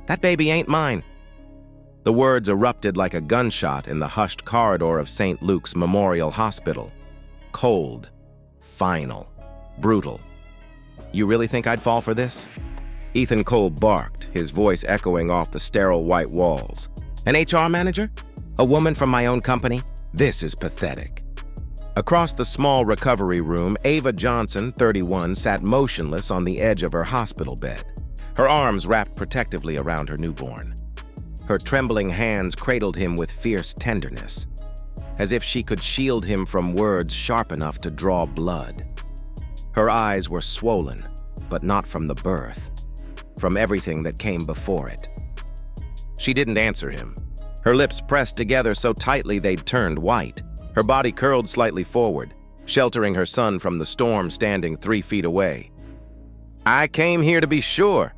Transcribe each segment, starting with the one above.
That baby ain't mine." The words erupted like a gunshot in the hushed corridor of St. Luke's Memorial Hospital. Cold, final, brutal. "You really think I'd fall for this?" Ethan Cole barked, his voice echoing off the sterile white walls. "An HR manager? A woman from my own company? This is pathetic." Across the small recovery room, Ava Johnson, 31, sat motionless on the edge of her hospital bed, her arms wrapped protectively around her newborn. Her trembling hands cradled him with fierce tenderness, as if she could shield him from words sharp enough to draw blood. Her eyes were swollen, but not from the birth, from everything that came before it. She didn't answer him, her lips pressed together so tightly they'd turned white. Her body curled slightly forward, sheltering her son from the storm standing 3 feet away. "I came here to be sure,"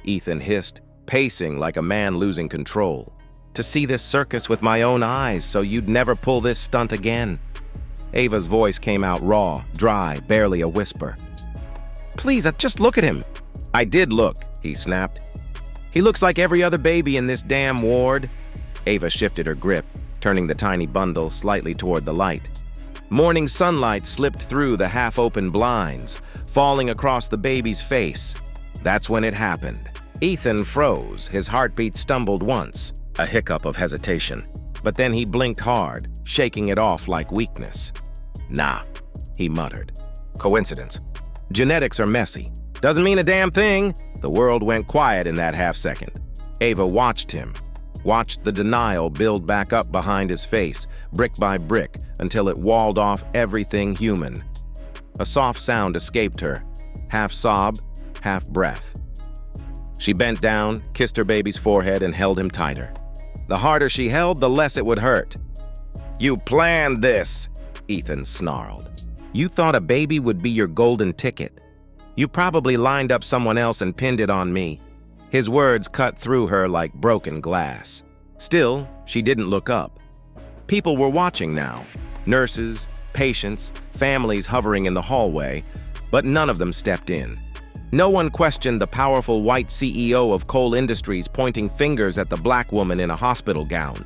Ethan hissed, pacing like a man losing control. "To see this circus with my own eyes so you'd never pull this stunt again." Ava's voice came out raw, dry, barely a whisper. "Please, just look at him." "I did look," he snapped. "He looks like every other baby in this damn ward." Ava shifted her grip, turning the tiny bundle slightly toward the light. Morning sunlight slipped through the half-open blinds, falling across the baby's face. That's when it happened. Ethan froze, his heartbeat stumbled once, a hiccup of hesitation. But then he blinked hard, shaking it off like weakness. "Nah," he muttered. "Coincidence. Genetics are messy. Doesn't mean a damn thing." The world went quiet in that half-second. Ava watched him, watched the denial build back up behind his face, brick by brick, until it walled off everything human. A soft sound escaped her, half sob, half breath. She bent down, kissed her baby's forehead, and held him tighter. The harder she held, the less it would hurt. "You planned this," Ethan snarled. "You thought a baby would be your golden ticket. You probably lined up someone else and pinned it on me." His words cut through her like broken glass. Still, she didn't look up. People were watching now. Nurses, patients, families hovering in the hallway, but none of them stepped in. No one questioned the powerful white CEO of Cole Industries pointing fingers at the black woman in a hospital gown.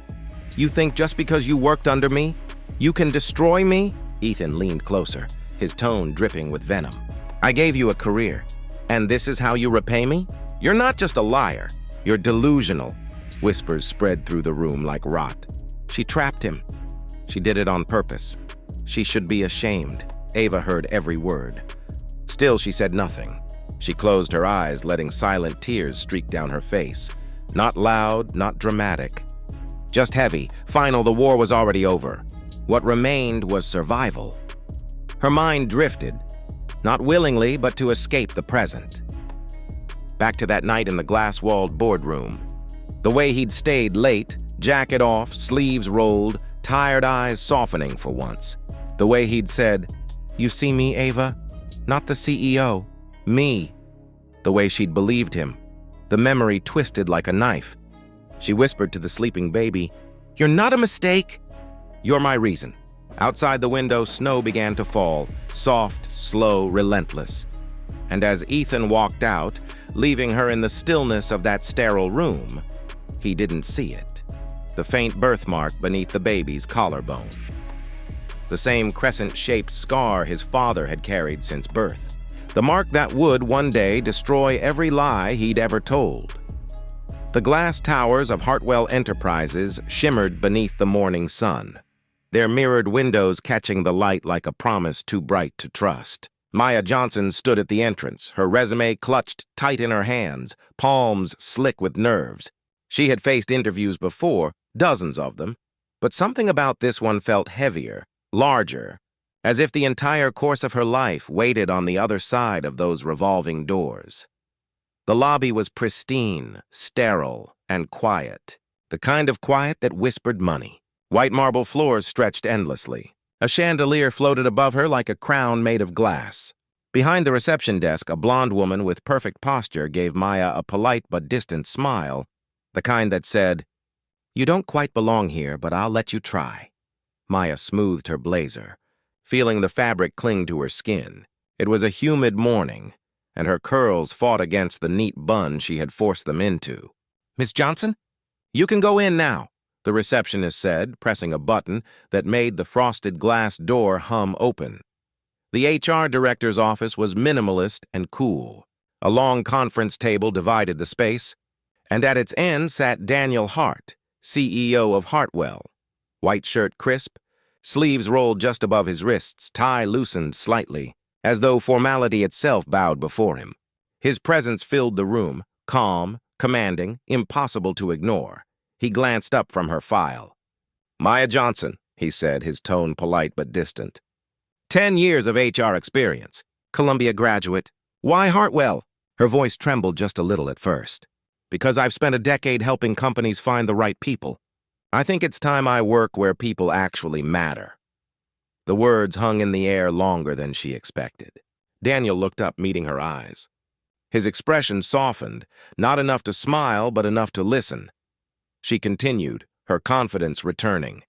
"You think just because you worked under me, you can destroy me?" Ethan leaned closer, his tone dripping with venom. "I gave you a career, and this is how you repay me? You're not just a liar, you're delusional." Whispers spread through the room like rot. She trapped him. She did it on purpose. She should be ashamed. Ava heard every word. Still, she said nothing. She closed her eyes, letting silent tears streak down her face. Not loud, not dramatic. Just heavy. Final, the war was already over. What remained was survival. Her mind drifted, not willingly, but to escape the present. Back to that night in the glass-walled boardroom. The way he'd stayed late, jacket off, sleeves rolled, tired eyes softening for once. The way he'd said, "You see me, Ava? Not the CEO. Me." The way she'd believed him. The memory twisted like a knife. She whispered to the sleeping baby, "You're not a mistake. You're my reason." Outside the window, snow began to fall, soft, slow, relentless. And as Ethan walked out, leaving her in the stillness of that sterile room, he didn't see it. The faint birthmark beneath the baby's collarbone. The same crescent-shaped scar his father had carried since birth. The mark that would one day destroy every lie he'd ever told. The glass towers of Hartwell Enterprises shimmered beneath the morning sun, their mirrored windows catching the light like a promise too bright to trust. Maya Johnson stood at the entrance, her resume clutched tight in her hands, palms slick with nerves. She had faced interviews before, dozens of them, but something about this one felt heavier, larger, as if the entire course of her life waited on the other side of those revolving doors. The lobby was pristine, sterile, and quiet, the kind of quiet that whispered money. White marble floors stretched endlessly. A chandelier floated above her like a crown made of glass. Behind the reception desk, a blonde woman with perfect posture gave Maya a polite but distant smile, the kind that said, "You don't quite belong here, but I'll let you try." Maya smoothed her blazer, feeling the fabric cling to her skin. It was a humid morning, and her curls fought against the neat bun she had forced them into. Miss Johnson? You can go in now, the receptionist said, pressing a button that made the frosted glass door hum open. The HR director's office was minimalist and cool. A long conference table divided the space, and at its end sat Daniel Hart, CEO of Hartwell. White shirt crisp, sleeves rolled just above his wrists, tie loosened slightly, as though formality itself bowed before him. His presence filled the room, calm, commanding, impossible to ignore. He glanced up from her file. Maya Johnson, he said, his tone polite but distant. 10 years of HR experience. Columbia graduate. Why Hartwell? Her voice trembled just a little at first. Because I've spent a decade helping companies find the right people. I think it's time I work where people actually matter. The words hung in the air longer than she expected. Daniel looked up, meeting her eyes. His expression softened, not enough to smile, but enough to listen. She continued, her confidence returning.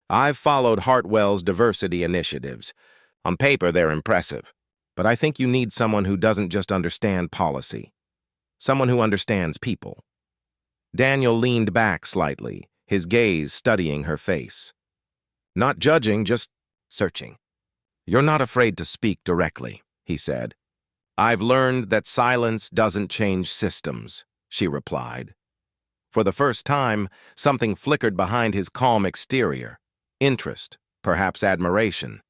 I've followed Hartwell's diversity initiatives. On paper, they're impressive. But I think you need someone who doesn't just understand policy. Someone who understands people. Daniel leaned back slightly, his gaze studying her face. Not judging, just searching. You're not afraid to speak directly, he said. I've learned that silence doesn't change systems, she replied. For the first time, something flickered behind his calm exterior. Interest, perhaps admiration.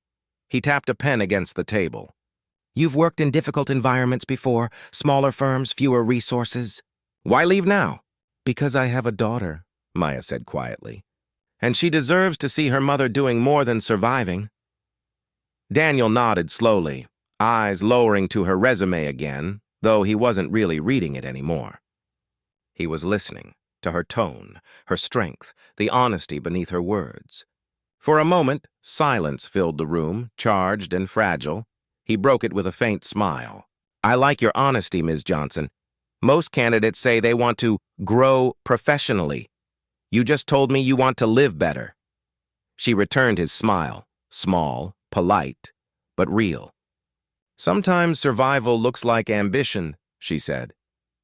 He tapped a pen against the table. You've worked in difficult environments before, smaller firms, fewer resources. Why leave now? Because I have a daughter, Maya said quietly. And she deserves to see her mother doing more than surviving. Daniel nodded slowly, eyes lowering to her resume again, though he wasn't really reading it anymore. He was listening to her tone, her strength, the honesty beneath her words. For a moment, silence filled the room, charged and fragile. He broke it with a faint smile. I like your honesty, Ms. Johnson. Most candidates say they want to grow professionally. You just told me you want to live better. She returned his smile, small, polite, but real. Sometimes survival looks like ambition, she said.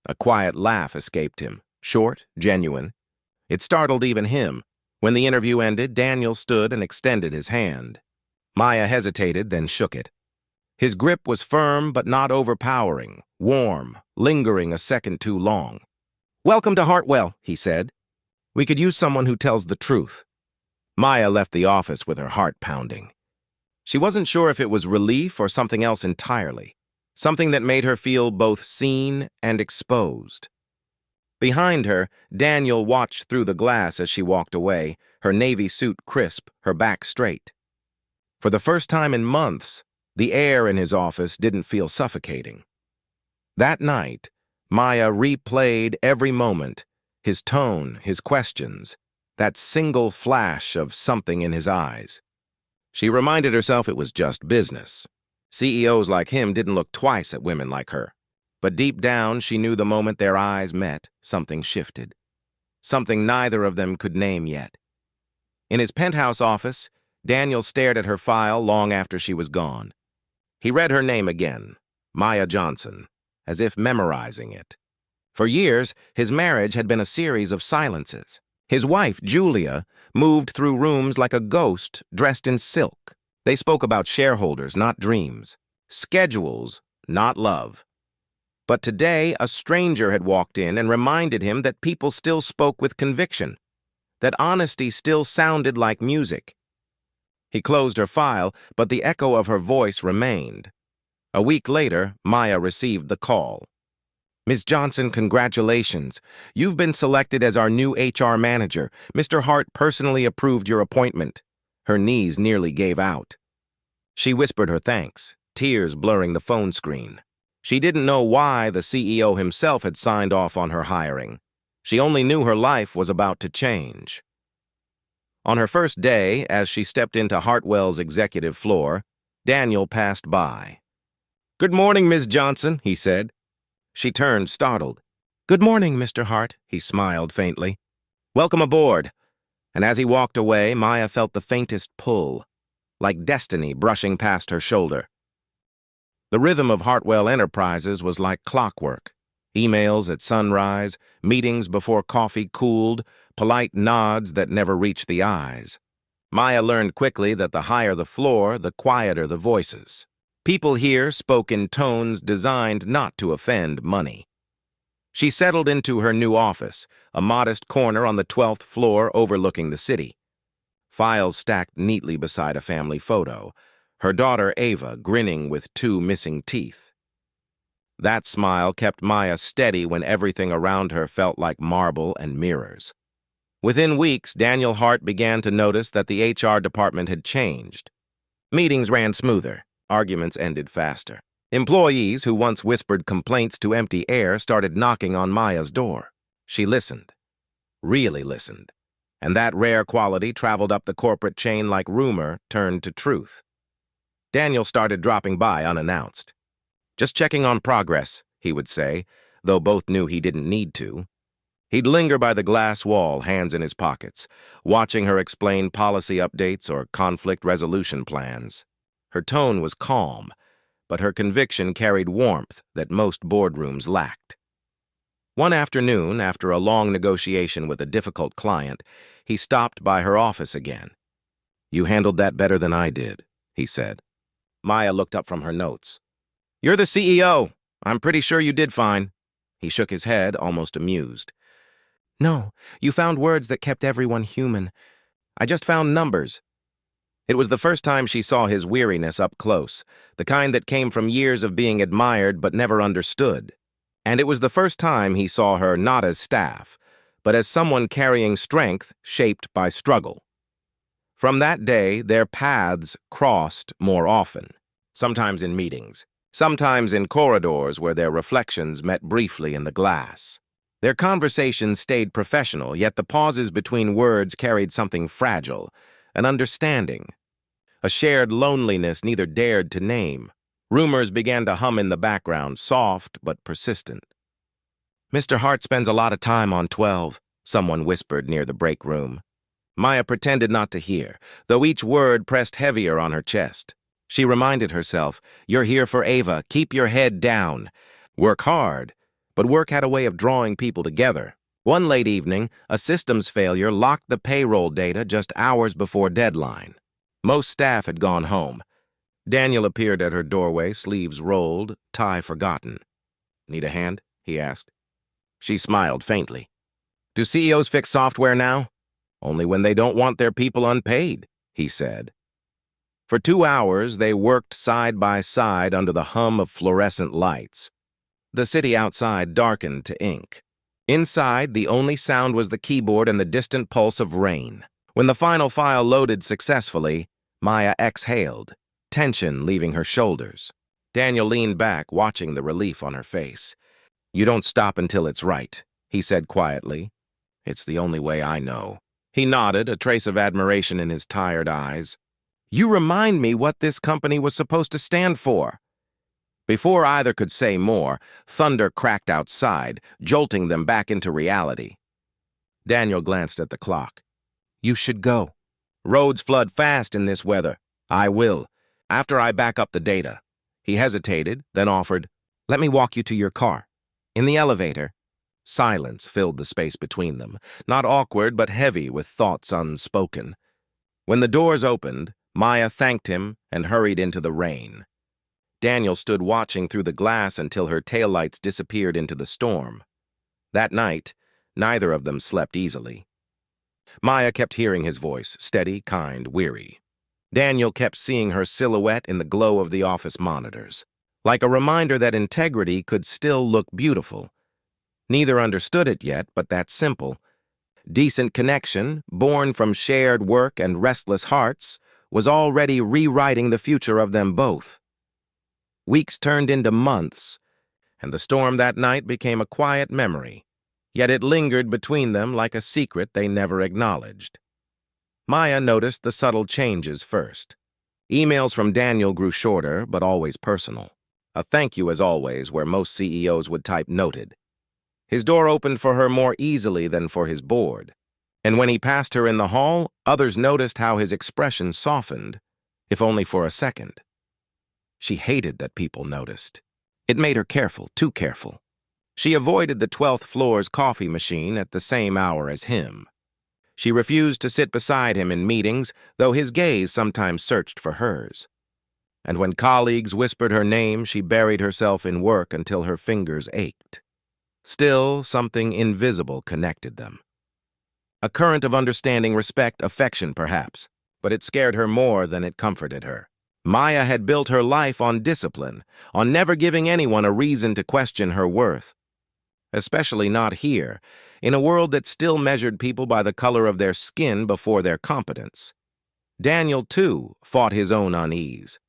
A quiet laugh escaped him, short, genuine. It startled even him. When the interview ended, Daniel stood and extended his hand. Maya hesitated, then shook it. His grip was firm but not overpowering, warm, lingering a second too long. Welcome to Hartwell, he said. We could use someone who tells the truth. Maya left the office with her heart pounding. She wasn't sure if it was relief or something else entirely, something that made her feel both seen and exposed. Behind her, Daniel watched through the glass as she walked away, her navy suit crisp, her back straight. For the first time in months, the air in his office didn't feel suffocating. That night, Maya replayed every moment, his tone, his questions, that single flash of something in his eyes. She reminded herself it was just business. CEOs like him didn't look twice at women like her. But deep down, she knew the moment their eyes met, something shifted. Something neither of them could name yet. In his penthouse office, Daniel stared at her file long after she was gone. He read her name again, Maya Johnson, as if memorizing it. For years, his marriage had been a series of silences. His wife, Julia, moved through rooms like a ghost dressed in silk. They spoke about shareholders, not dreams. Schedules, not love. But today, a stranger had walked in and reminded him that people still spoke with conviction, that honesty still sounded like music. He closed her file, but the echo of her voice remained. A week later, Maya received the call. Ms. Johnson, congratulations. You've been selected as our new HR manager. Mr. Hart personally approved your appointment. Her knees nearly gave out. She whispered her thanks, tears blurring the phone screen. She didn't know why the CEO himself had signed off on her hiring. She only knew her life was about to change. On her first day, as she stepped into Hartwell's executive floor, Daniel passed by. Good morning, Ms. Johnson, he said. She turned, startled. Good morning, Mr. Hart, he smiled faintly. Welcome aboard. And as he walked away, Maya felt the faintest pull, like destiny brushing past her shoulder. The rhythm of Hartwell Enterprises was like clockwork. Emails at sunrise, meetings before coffee cooled, polite nods that never reached the eyes. Maya learned quickly that the higher the floor, the quieter the voices. People here spoke in tones designed not to offend money. She settled into her new office, a modest corner on the 12th floor overlooking the city. Files stacked neatly beside a family photo, her daughter Ava grinning with 2 missing teeth. That smile kept Maya steady when everything around her felt like marble and mirrors. Within weeks, Daniel Hart began to notice that the HR department had changed. Meetings ran smoother, arguments ended faster. Employees who once whispered complaints to empty air started knocking on Maya's door. She listened, really listened, and that rare quality traveled up the corporate chain like rumor turned to truth. Daniel started dropping by unannounced. "Just checking on progress," he would say, though both knew he didn't need to. He'd linger by the glass wall, hands in his pockets, watching her explain policy updates or conflict resolution plans. Her tone was calm, but her conviction carried warmth that most boardrooms lacked. One afternoon, after a long negotiation with a difficult client, he stopped by her office again. "You handled that better than I did," he said. Maya looked up from her notes. "You're the CEO. I'm pretty sure you did fine." He shook his head, almost amused. "No, you found words that kept everyone human. I just found numbers." It was the first time she saw his weariness up close, the kind that came from years of being admired but never understood. And it was the first time he saw her not as staff, but as someone carrying strength shaped by struggle. From that day, their paths crossed more often, sometimes in meetings, sometimes in corridors where their reflections met briefly in the glass. Their conversations stayed professional, yet the pauses between words carried something fragile, an understanding, a shared loneliness neither dared to name. Rumors began to hum in the background, soft but persistent. "Mr. Hart spends a lot of time on 12, someone whispered near the break room. Maya pretended not to hear, though each word pressed heavier on her chest. She reminded herself, "You're here for Ava, keep your head down. Work hard." But work had a way of drawing people together. One late evening, a systems failure locked the payroll data just hours before deadline. Most staff had gone home. Daniel appeared at her doorway, sleeves rolled, tie forgotten. "Need a hand?" he asked. She smiled faintly. "Do CEOs fix software now?" "Only when they don't want their people unpaid," he said. For 2 hours, they worked side by side under the hum of fluorescent lights. The city outside darkened to ink. Inside, the only sound was the keyboard and the distant pulse of rain. When the final file loaded successfully, Maya exhaled, tension leaving her shoulders. Daniel leaned back, watching the relief on her face. "You don't stop until it's right," he said quietly. "It's the only way I know." He nodded, a trace of admiration in his tired eyes. "You remind me what this company was supposed to stand for." Before either could say more, thunder cracked outside, jolting them back into reality. Daniel glanced at the clock. "You should go. Roads flood fast in this weather." "I will, after I back up the data." He hesitated, then offered, "Let me walk you to your car." In the elevator, silence filled the space between them, not awkward but heavy with thoughts unspoken. When the doors opened, Maya thanked him and hurried into the rain. Daniel stood watching through the glass until her taillights disappeared into the storm. That night, neither of them slept easily. Maya kept hearing his voice, steady, kind, weary. Daniel kept seeing her silhouette in the glow of the office monitors, like a reminder that integrity could still look beautiful. Neither understood it yet, but that's simple. Decent connection, born from shared work and restless hearts, was already rewriting the future of them both. Weeks turned into months, and the storm that night became a quiet memory, yet it lingered between them like a secret they never acknowledged. Maya noticed the subtle changes first. Emails from Daniel grew shorter, but always personal. A thank you as always, where most CEOs would type noted. His door opened for her more easily than for his board, and when he passed her in the hall, others noticed how his expression softened, if only for a second. She hated that people noticed. It made her careful, too careful. She avoided the 12th floor's coffee machine at the same hour as him. She refused to sit beside him in meetings, though his gaze sometimes searched for hers. And when colleagues whispered her name, she buried herself in work until her fingers ached. Still, something invisible connected them. A current of understanding, respect, affection, perhaps, but it scared her more than it comforted her. Maya had built her life on discipline, on never giving anyone a reason to question her worth. Especially not here, in a world that still measured people by the color of their skin before their competence. Daniel, too, fought his own unease.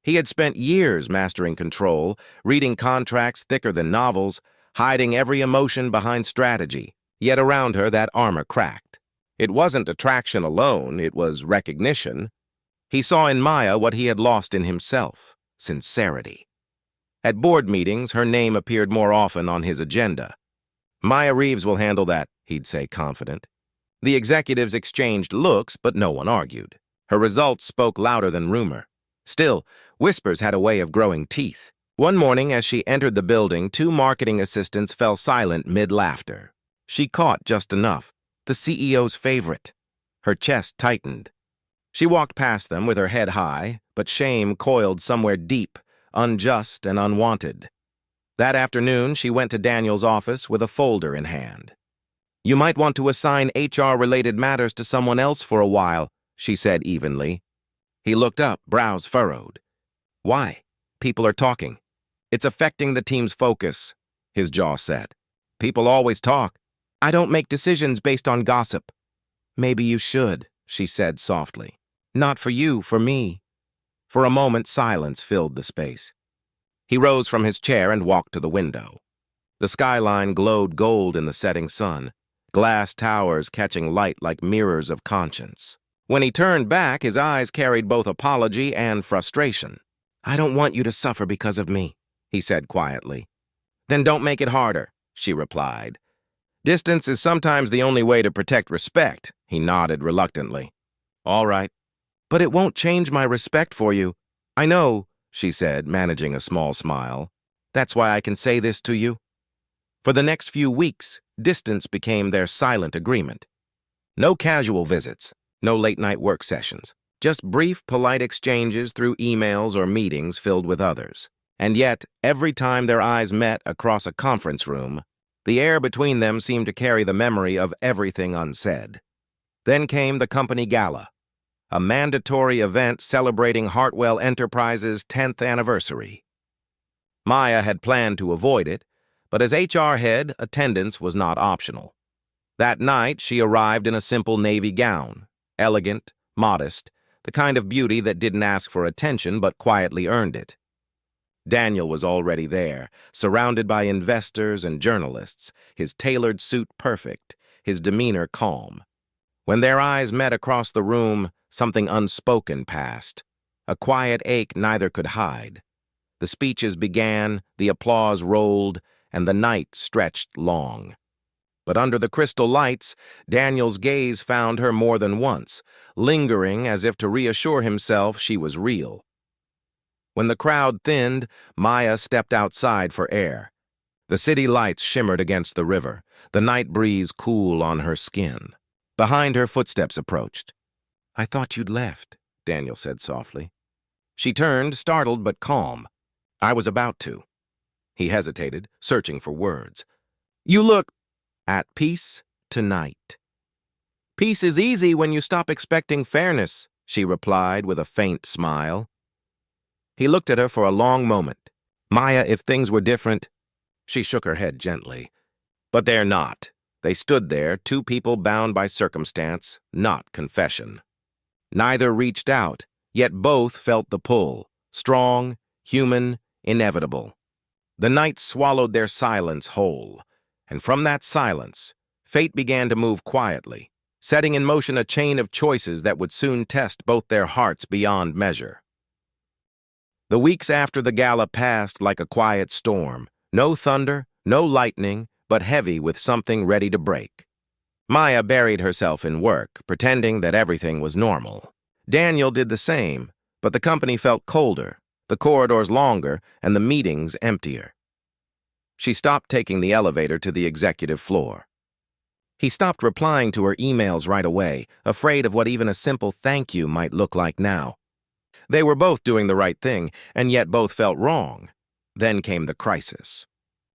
He had spent years mastering control, reading contracts thicker than novels, hiding every emotion behind strategy, yet around her that armor cracked. It wasn't attraction alone, it was recognition. He saw in Maya what he had lost in himself, sincerity. At board meetings, her name appeared more often on his agenda. "Maya Reeves will handle that," he'd say, confident. The executives exchanged looks, but no one argued. Her results spoke louder than rumor. Still, whispers had a way of growing teeth. One morning, as she entered the building, 2 marketing assistants fell silent mid-laughter. She caught just enough, the CEO's favorite. Her chest tightened. She walked past them with her head high, but shame coiled somewhere deep, unjust and unwanted. That afternoon, she went to Daniel's office with a folder in hand. "You might want to assign HR-related matters to someone else for a while," she said evenly. He looked up, brows furrowed. "Why? People are talking." "It's affecting the team's focus," his jaw said. "People always talk. I don't make decisions based on gossip." "Maybe you should," she said softly. "Not for you, for me." For a moment, silence filled the space. He rose from his chair and walked to the window. The skyline glowed gold in the setting sun, glass towers catching light like mirrors of conscience. When he turned back, his eyes carried both apology and frustration. "I don't want you to suffer because of me," he said quietly. "Then don't make it harder," she replied. "Distance is sometimes the only way to protect respect," he nodded reluctantly. "All right. But it won't change my respect for you." "I know," she said, managing a small smile. "That's why I can say this to you." For the next few weeks, distance became their silent agreement. No casual visits, no late-night work sessions, just brief, polite exchanges through emails or meetings filled with others. And yet, every time their eyes met across a conference room, the air between them seemed to carry the memory of everything unsaid. Then came the company gala, a mandatory event celebrating Hartwell Enterprises' 10th anniversary. Maya had planned to avoid it, but as HR head, attendance was not optional. That night, she arrived in a simple navy gown, elegant, modest, the kind of beauty that didn't ask for attention but quietly earned it. Daniel was already there, surrounded by investors and journalists, his tailored suit perfect, his demeanor calm. When their eyes met across the room, something unspoken passed, a quiet ache neither could hide. The speeches began, the applause rolled, and the night stretched long. But under the crystal lights, Daniel's gaze found her more than once, lingering as if to reassure himself she was real. When the crowd thinned, Maya stepped outside for air. The city lights shimmered against the river, the night breeze cool on her skin. Behind her, footsteps approached. "I thought you'd left," Daniel said softly. She turned, startled but calm. "I was about to." He hesitated, searching for words. "You look at peace tonight." "Peace is easy when you stop expecting fairness," she replied with a faint smile. He looked at her for a long moment. "Maya, if things were different—" She shook her head gently. "But they're not." They stood there, 2 people bound by circumstance, not confession. Neither reached out, yet both felt the pull, strong, human, inevitable. The night swallowed their silence whole, and from that silence, fate began to move quietly, setting in motion a chain of choices that would soon test both their hearts beyond measure. The weeks after the gala passed like a quiet storm, no thunder, no lightning, but heavy with something ready to break. Maya buried herself in work, pretending that everything was normal. Daniel did the same, but the company felt colder, the corridors longer, and the meetings emptier. She stopped taking the elevator to the executive floor. He stopped replying to her emails right away, afraid of what even a simple thank you might look like now. They were both doing the right thing, and yet both felt wrong. Then came the crisis.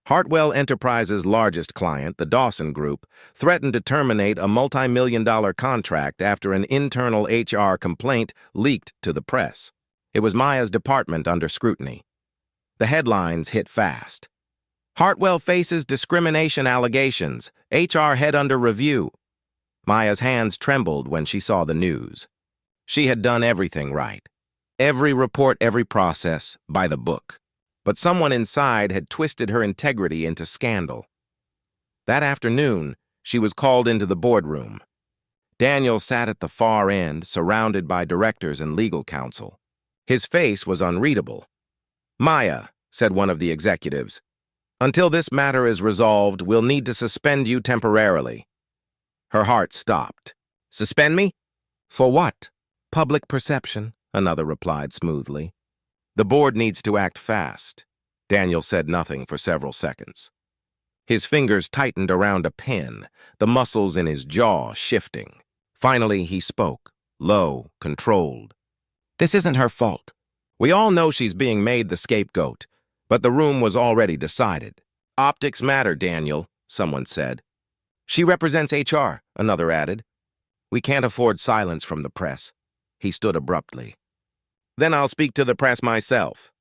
Hartwell Enterprises' largest client, the Dawson Group, threatened to terminate a multi-million-dollar contract after an internal HR complaint leaked to the press. It was Maya's department under scrutiny. The headlines hit fast. Hartwell faces discrimination allegations, HR head under review. Maya's hands trembled when she saw the news. She had done everything right. Every report, every process, by the book. But someone inside had twisted her integrity into scandal. That afternoon, she was called into the boardroom. Daniel sat at the far end, surrounded by directors and legal counsel. His face was unreadable. "Maya," said one of the executives, "until this matter is resolved, we'll need to suspend you temporarily." Her heart stopped. "Suspend me? For what?" "Public perception," another replied smoothly. "The board needs to act fast." Daniel said nothing for several seconds. His fingers tightened around a pen, the muscles in his jaw shifting. Finally, he spoke, low, controlled. "This isn't her fault. We all know she's being made the scapegoat, but the room was already decided." "Optics matter, Daniel," someone said. "She represents HR," another added. "We can't afford silence from the press." He stood abruptly. "Then I'll speak to the press myself."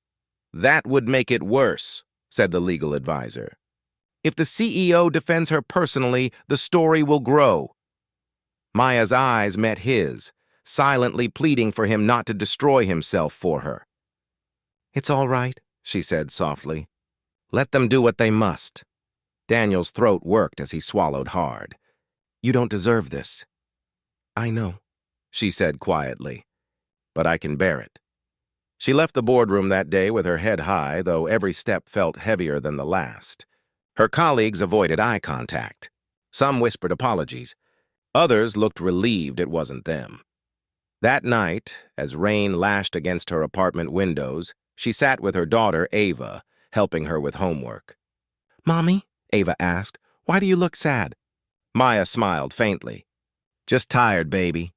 "That would make it worse," said the legal advisor. "If the CEO defends her personally, the story will grow." Maya's eyes met his, silently pleading for him not to destroy himself for her. "It's all right," she said softly. "Let them do what they must." Daniel's throat worked as he swallowed hard. "You don't deserve this." "I know," she said quietly, "but I can bear it." She left the boardroom that day with her head high, though every step felt heavier than the last. Her colleagues avoided eye contact. Some whispered apologies. Others looked relieved it wasn't them. That night, as rain lashed against her apartment windows, she sat with her daughter, Ava, helping her with homework. "Mommy," Ava asked, "why do you look sad?" Maya smiled faintly. "Just tired, baby.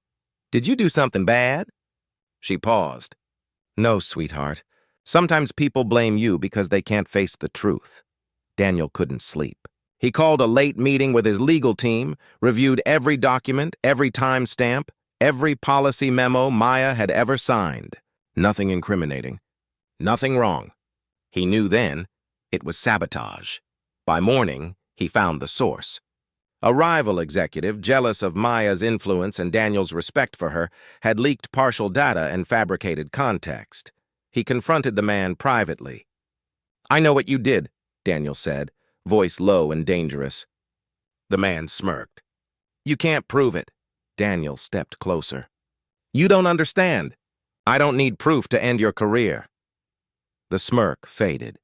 Did you do something bad?" She paused. "No, sweetheart. Sometimes people blame you because they can't face the truth." Daniel couldn't sleep. He called a late meeting with his legal team, reviewed every document, every timestamp, every policy memo Maya had ever signed. Nothing incriminating. Nothing wrong. He knew then it was sabotage. By morning, he found the source. A rival executive, jealous of Maya's influence and Daniel's respect for her, had leaked partial data and fabricated context. He confronted the man privately. "I know what you did," Daniel said, voice low and dangerous. The man smirked. "You can't prove it." Daniel stepped closer. "You don't understand. I don't need proof to end your career." The smirk faded.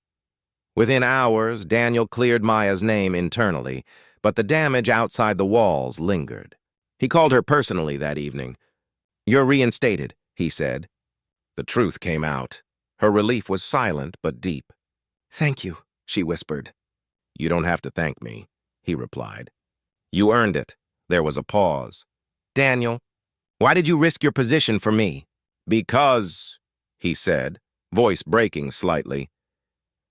Within hours, Daniel cleared Maya's name internally, but the damage outside the walls lingered. He called her personally that evening. "You're reinstated," he said. The truth came out. Her relief was silent but deep. "Thank you," she whispered. "You don't have to thank me," he replied. "You earned it." There was a pause. "Daniel, why did you risk your position for me?" "Because," he said, voice breaking slightly,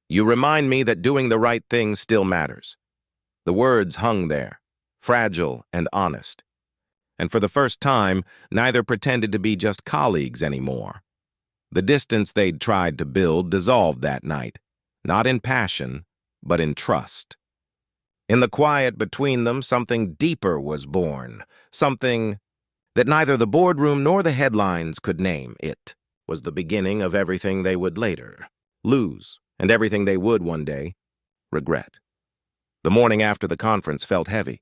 "you remind me that doing the right thing still matters." The words hung there, fragile and honest. And for the first time, neither pretended to be just colleagues anymore. The distance they'd tried to build dissolved that night, not in passion, but in trust. In the quiet between them, something deeper was born, something that neither the boardroom nor the headlines could name. It was the beginning of everything they would later lose, and everything they would one day regret. The morning after the conference felt heavy,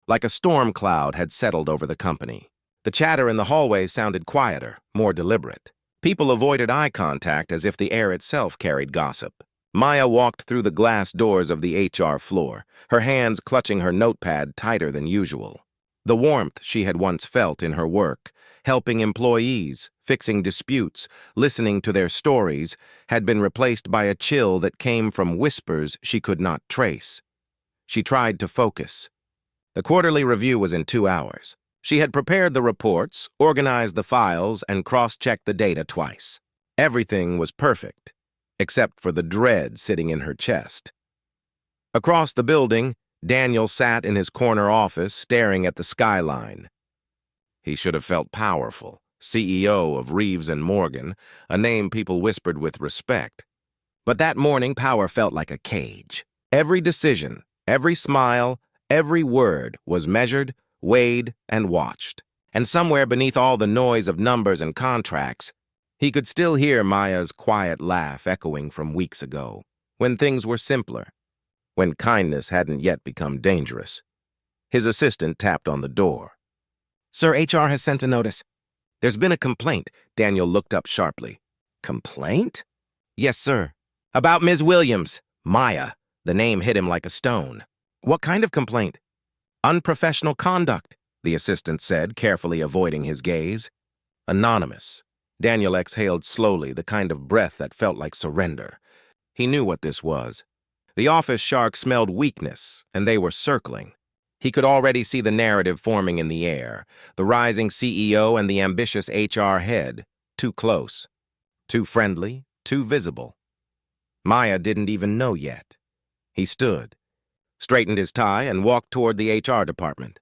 like a storm cloud had settled over the company. The chatter in the hallways sounded quieter, more deliberate. People avoided eye contact as if the air itself carried gossip. Maya walked through the glass doors of the HR floor, her hands clutching her notepad tighter than usual. The warmth she had once felt in her work helping employees, fixing disputes, listening to their stories, had been replaced by a chill that came from whispers she could not trace. She tried to focus. The quarterly review was in 2 hours. She had prepared the reports, organized the files, and cross-checked the data twice. Everything was perfect, except for the dread sitting in her chest. Across the building, Daniel sat in his corner office staring at the skyline. He should have felt powerful, CEO of Reeves and Morgan, a name people whispered with respect. But that morning, power felt like a cage. Every decision, every smile, every word was measured, weighed, and watched. And somewhere beneath all the noise of numbers and contracts, he could still hear Maya's quiet laugh echoing from weeks ago, when things were simpler, when kindness hadn't yet become dangerous. His assistant tapped on the door. "Sir, HR has sent a notice. There's been a complaint." Daniel looked up sharply. "Complaint?" "Yes, sir. About Ms. Williams." Maya. The name hit him like a stone. "What kind of complaint?" "Unprofessional conduct," the assistant said, carefully avoiding his gaze. "Anonymous." Daniel exhaled slowly, the kind of breath that felt like surrender. He knew what this was. The office shark smelled weakness, and they were circling. He could already see the narrative forming in the air, the rising CEO and the ambitious HR head, too close, too friendly, too visible. Maya didn't even know yet. He stood, straightened his tie, and walked toward the HR department.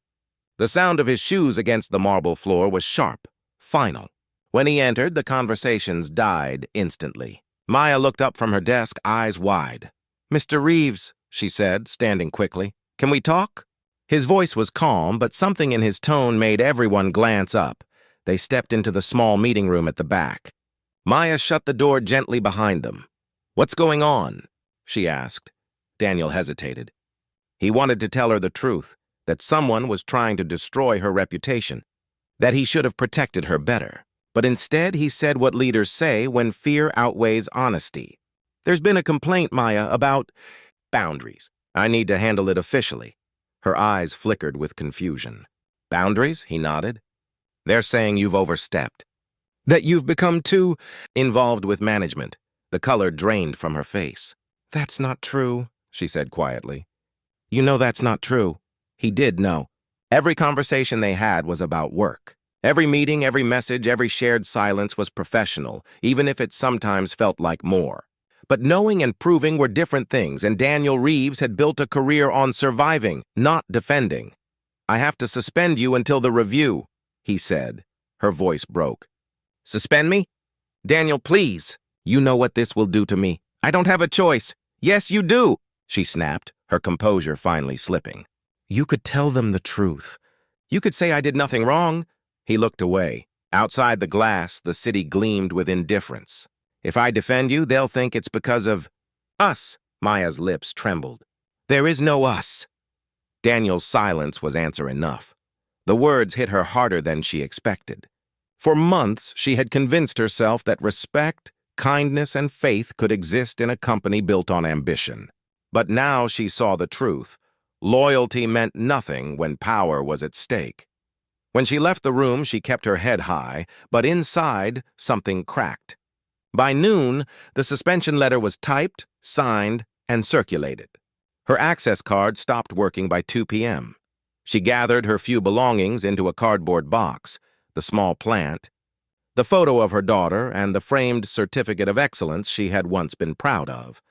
The sound of his shoes against the marble floor was sharp, final. When he entered, the conversations died instantly. Maya looked up from her desk, eyes wide. "Mr. Reeves," she said, standing quickly, "can we talk?" His voice was calm, but something in his tone made everyone glance up. They stepped into the small meeting room at the back. Maya shut the door gently behind them. "What's going on?" she asked. Daniel hesitated. He wanted to tell her the truth, that someone was trying to destroy her reputation, that he should have protected her better. But instead, he said what leaders say when fear outweighs honesty. "There's been a complaint, Maya, about boundaries. I need to handle it officially." Her eyes flickered with confusion. "Boundaries?" he nodded. "They're saying you've overstepped. That you've become too involved with management." The color drained from her face. "That's not true," she said quietly. "You know that's not true." He did know. Every conversation they had was about work. Every meeting, every message, every shared silence was professional, even if it sometimes felt like more. But knowing and proving were different things, and Daniel Reeves had built a career on surviving, not defending. "I have to suspend you until the review," he said. Her voice broke. "Suspend me? Daniel, please. You know what this will do to me. I don't have a choice." "Yes, you do," she snapped, her composure finally slipping. "You could tell them the truth. You could say I did nothing wrong." He looked away. Outside the glass, the city gleamed with indifference. "If I defend you, they'll think it's because of us." Maya's lips trembled. "There is no us." Daniel's silence was answer enough. The words hit her harder than she expected. For months, she had convinced herself that respect, kindness, and faith could exist in a company built on ambition. But now she saw the truth. Loyalty meant nothing when power was at stake. When she left the room, she kept her head high, but inside, something cracked. By noon, the suspension letter was typed, signed, and circulated. Her access card stopped working by 2 p.m. She gathered her few belongings into a cardboard box, the small plant, the photo of her daughter, and the framed certificate of excellence she had once been proud of.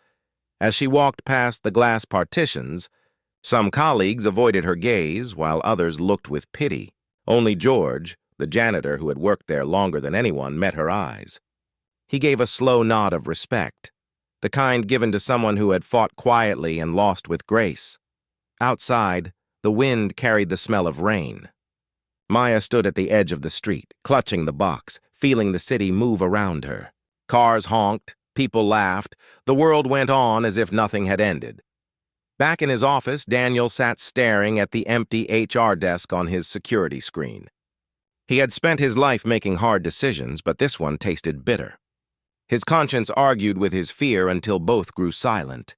As she walked past the glass partitions, some colleagues avoided her gaze while others looked with pity. Only George, the janitor who had worked there longer than anyone, met her eyes. He gave a slow nod of respect, the kind given to someone who had fought quietly and lost with grace. Outside, the wind carried the smell of rain. Maya stood at the edge of the street, clutching the box, feeling the city move around her. Cars honked, people laughed, the world went on as if nothing had ended. Back in his office, Daniel sat staring at the empty HR desk on his security screen. He had spent his life making hard decisions, but this one tasted bitter. His conscience argued with his fear until both grew silent.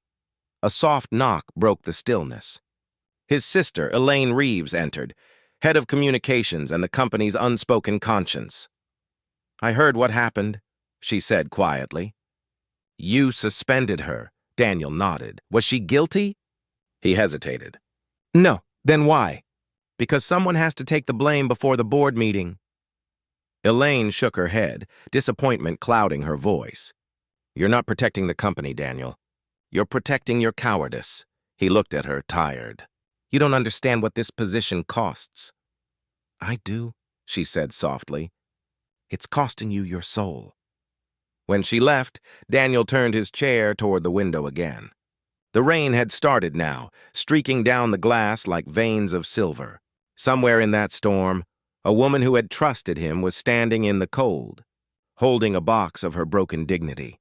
A soft knock broke the stillness. His sister, Elaine Reeves, entered. head of communications and the company's unspoken conscience. "I heard what happened," she said quietly. "You suspended her." Daniel nodded. "Was she guilty?" He hesitated. "No. Then why?" "Because someone has to take the blame before the board meeting." Elaine shook her head, disappointment clouding her voice. "You're not protecting the company, Daniel. You're protecting your cowardice." He looked at her, tired. "You don't understand what this position costs." "I do," she said softly. "It's costing you your soul." When she left, Daniel turned his chair toward the window again. The rain had started now, streaking down the glass like veins of silver. Somewhere in that storm, a woman who had trusted him was standing in the cold, holding a box of her broken dignity.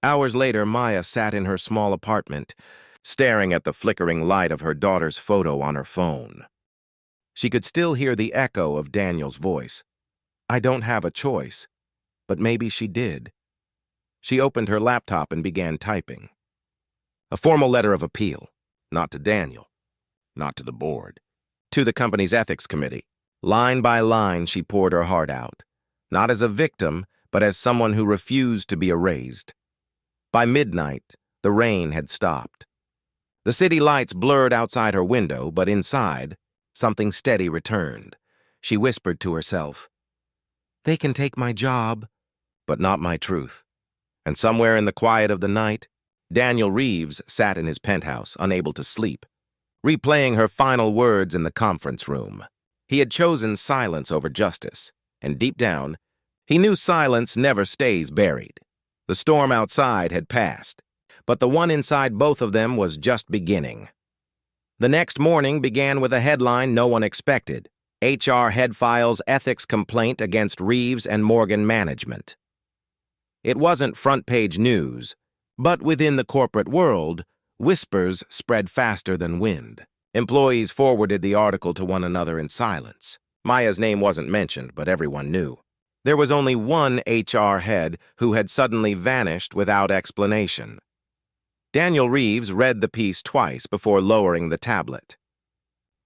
Hours later, Maya sat in her small apartment, staring at the flickering light of her daughter's photo on her phone. She could still hear the echo of Daniel's voice. "I don't have a choice." But maybe she did. She opened her laptop and began typing. A formal letter of appeal, not to Daniel, not to the board, to the company's ethics committee. Line by line, she poured her heart out, not as a victim, but as someone who refused to be erased. By midnight, the rain had stopped. The city lights blurred outside her window, but inside, something steady returned. She whispered to herself, "They can take my job, but not my truth." And somewhere in the quiet of the night, Daniel Reeves sat in his penthouse, unable to sleep, replaying her final words in the conference room. He had chosen silence over justice, and deep down, he knew silence never stays buried. The storm outside had passed, but the one inside both of them was just beginning. The next morning began with a headline no one expected: HR head files ethics complaint against Reeves and Morgan Management. It wasn't front-page news, but within the corporate world, whispers spread faster than wind. Employees forwarded the article to one another in silence. Maya's name wasn't mentioned, but everyone knew. There was only one HR head who had suddenly vanished without explanation. Daniel Reeves read the piece twice before lowering the tablet.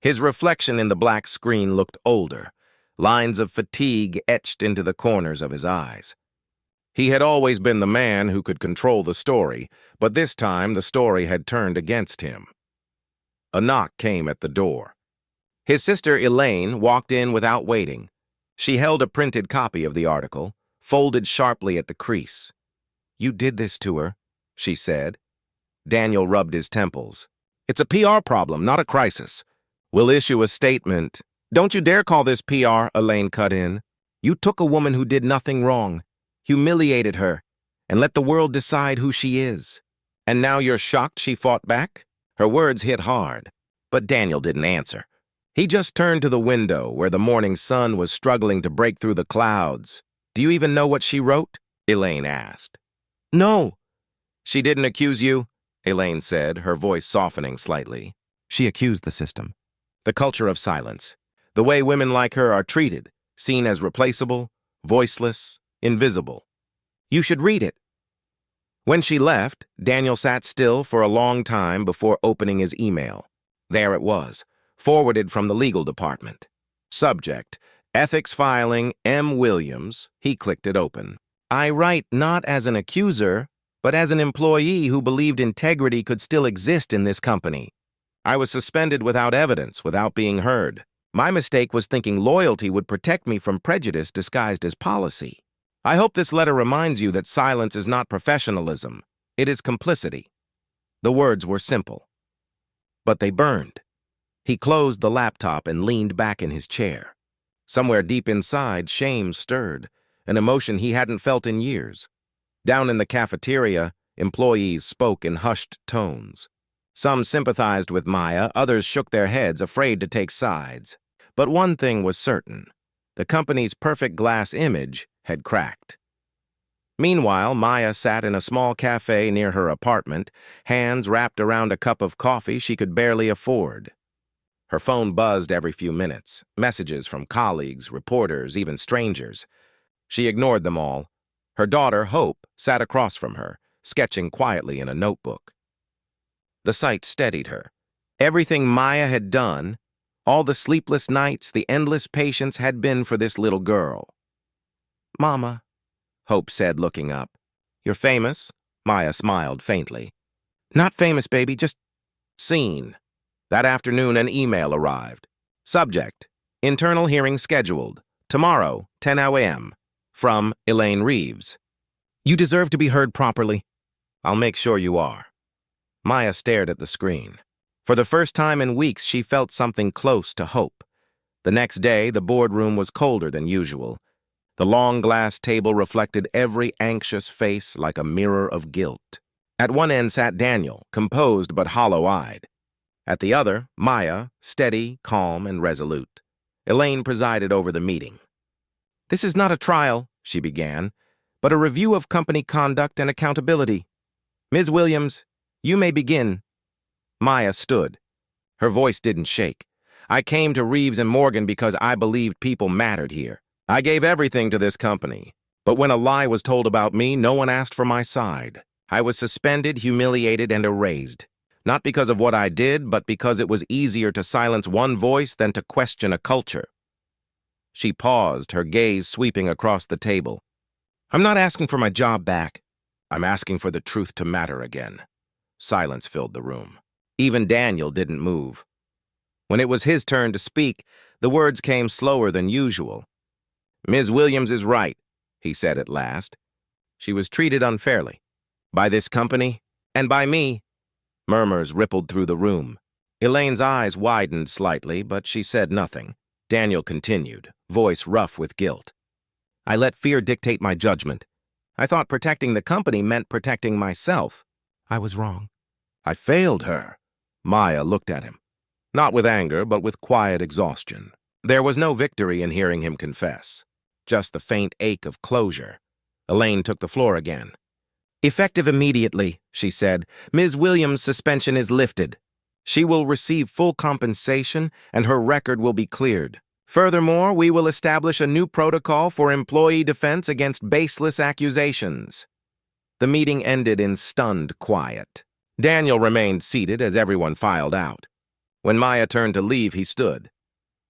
His reflection in the black screen looked older, lines of fatigue etched into the corners of his eyes. He had always been the man who could control the story, but this time the story had turned against him. A knock came at the door. His sister Elaine walked in without waiting. She held a printed copy of the article, folded sharply at the crease. "You did this to her," she said. Daniel rubbed his temples. "It's a PR problem, not a crisis. We'll issue a statement." "Don't you dare call this PR," Elaine cut in. "You took a woman who did nothing wrong, humiliated her, and let the world decide who she is. And now you're shocked she fought back?" Her words hit hard, but Daniel didn't answer. He just turned to the window where the morning sun was struggling to break through the clouds. "Do you even know what she wrote?" Elaine asked. "No." "She didn't accuse you?" Elaine said, her voice softening slightly. "She accused the system. The culture of silence. The way women like her are treated, seen as replaceable, voiceless, invisible. You should read it." When she left, Daniel sat still for a long time before opening his email. There it was, forwarded from the legal department. Subject: Ethics Filing, M. Williams. He clicked it open. "I write not as an accuser, but as an employee who believed integrity could still exist in this company. I was suspended without evidence, without being heard. My mistake was thinking loyalty would protect me from prejudice disguised as policy. I hope this letter reminds you that silence is not professionalism. It is complicity." The words were simple, but they burned. He closed the laptop and leaned back in his chair. Somewhere deep inside, shame stirred, an emotion he hadn't felt in years. Down in the cafeteria, employees spoke in hushed tones. Some sympathized with Maya, others shook their heads, afraid to take sides. But one thing was certain: the company's perfect glass image had cracked. Meanwhile, Maya sat in a small cafe near her apartment, hands wrapped around a cup of coffee she could barely afford. Her phone buzzed every few minutes, messages from colleagues, reporters, even strangers. She ignored them all. Her daughter, Hope, sat across from her, sketching quietly in a notebook. The sight steadied her. Everything Maya had done, All the sleepless nights, the endless patience had been for this little girl. "Mama," Hope said, looking up. "You're famous?" Maya smiled faintly. "Not famous, baby, just seen." That afternoon, an email arrived. Subject: Internal hearing scheduled. Tomorrow, 10 a.m. From Elaine Reeves. "You deserve to be heard properly." "I'll make sure you are." Maya stared at the screen. For the first time in weeks, she felt something close to hope. The next day, the boardroom was colder than usual. The long glass table reflected every anxious face like a mirror of guilt. At one end sat Daniel, composed but hollow-eyed. At the other, Maya, steady, calm, and resolute. Elaine presided over the meeting. "This is not a trial," she began, "but a review of company conduct and accountability. Ms. Williams, you may begin." Maya stood. Her voice didn't shake. "I came to Reeves and Morgan because I believed people mattered here. I gave everything to this company. But when a lie was told about me, no one asked for my side. I was suspended, humiliated, and erased. Not because of what I did, but because it was easier to silence one voice than to question a culture." She paused, her gaze sweeping across the table. "I'm not asking for my job back. I'm asking for the truth to matter again." Silence filled the room. Even Daniel didn't move. When it was his turn to speak, the words came slower than usual. "Ms. Williams is right," he said at last. "She was treated unfairly. By this company, and by me." Murmurs rippled through the room. Elaine's eyes widened slightly, but she said nothing. Daniel continued, voice rough with guilt. "I let fear dictate my judgment. I thought protecting the company meant protecting myself. I was wrong. I failed her." Maya looked at him. Not with anger, but with quiet exhaustion. There was no victory in hearing him confess. Just the faint ache of closure. Elaine took the floor again. "Effective immediately," she said, "Ms. Williams' suspension is lifted. She will receive full compensation, and her record will be cleared. Furthermore, we will establish a new protocol for employee defense against baseless accusations." The meeting ended in stunned quiet. Daniel remained seated as everyone filed out. When Maya turned to leave, he stood.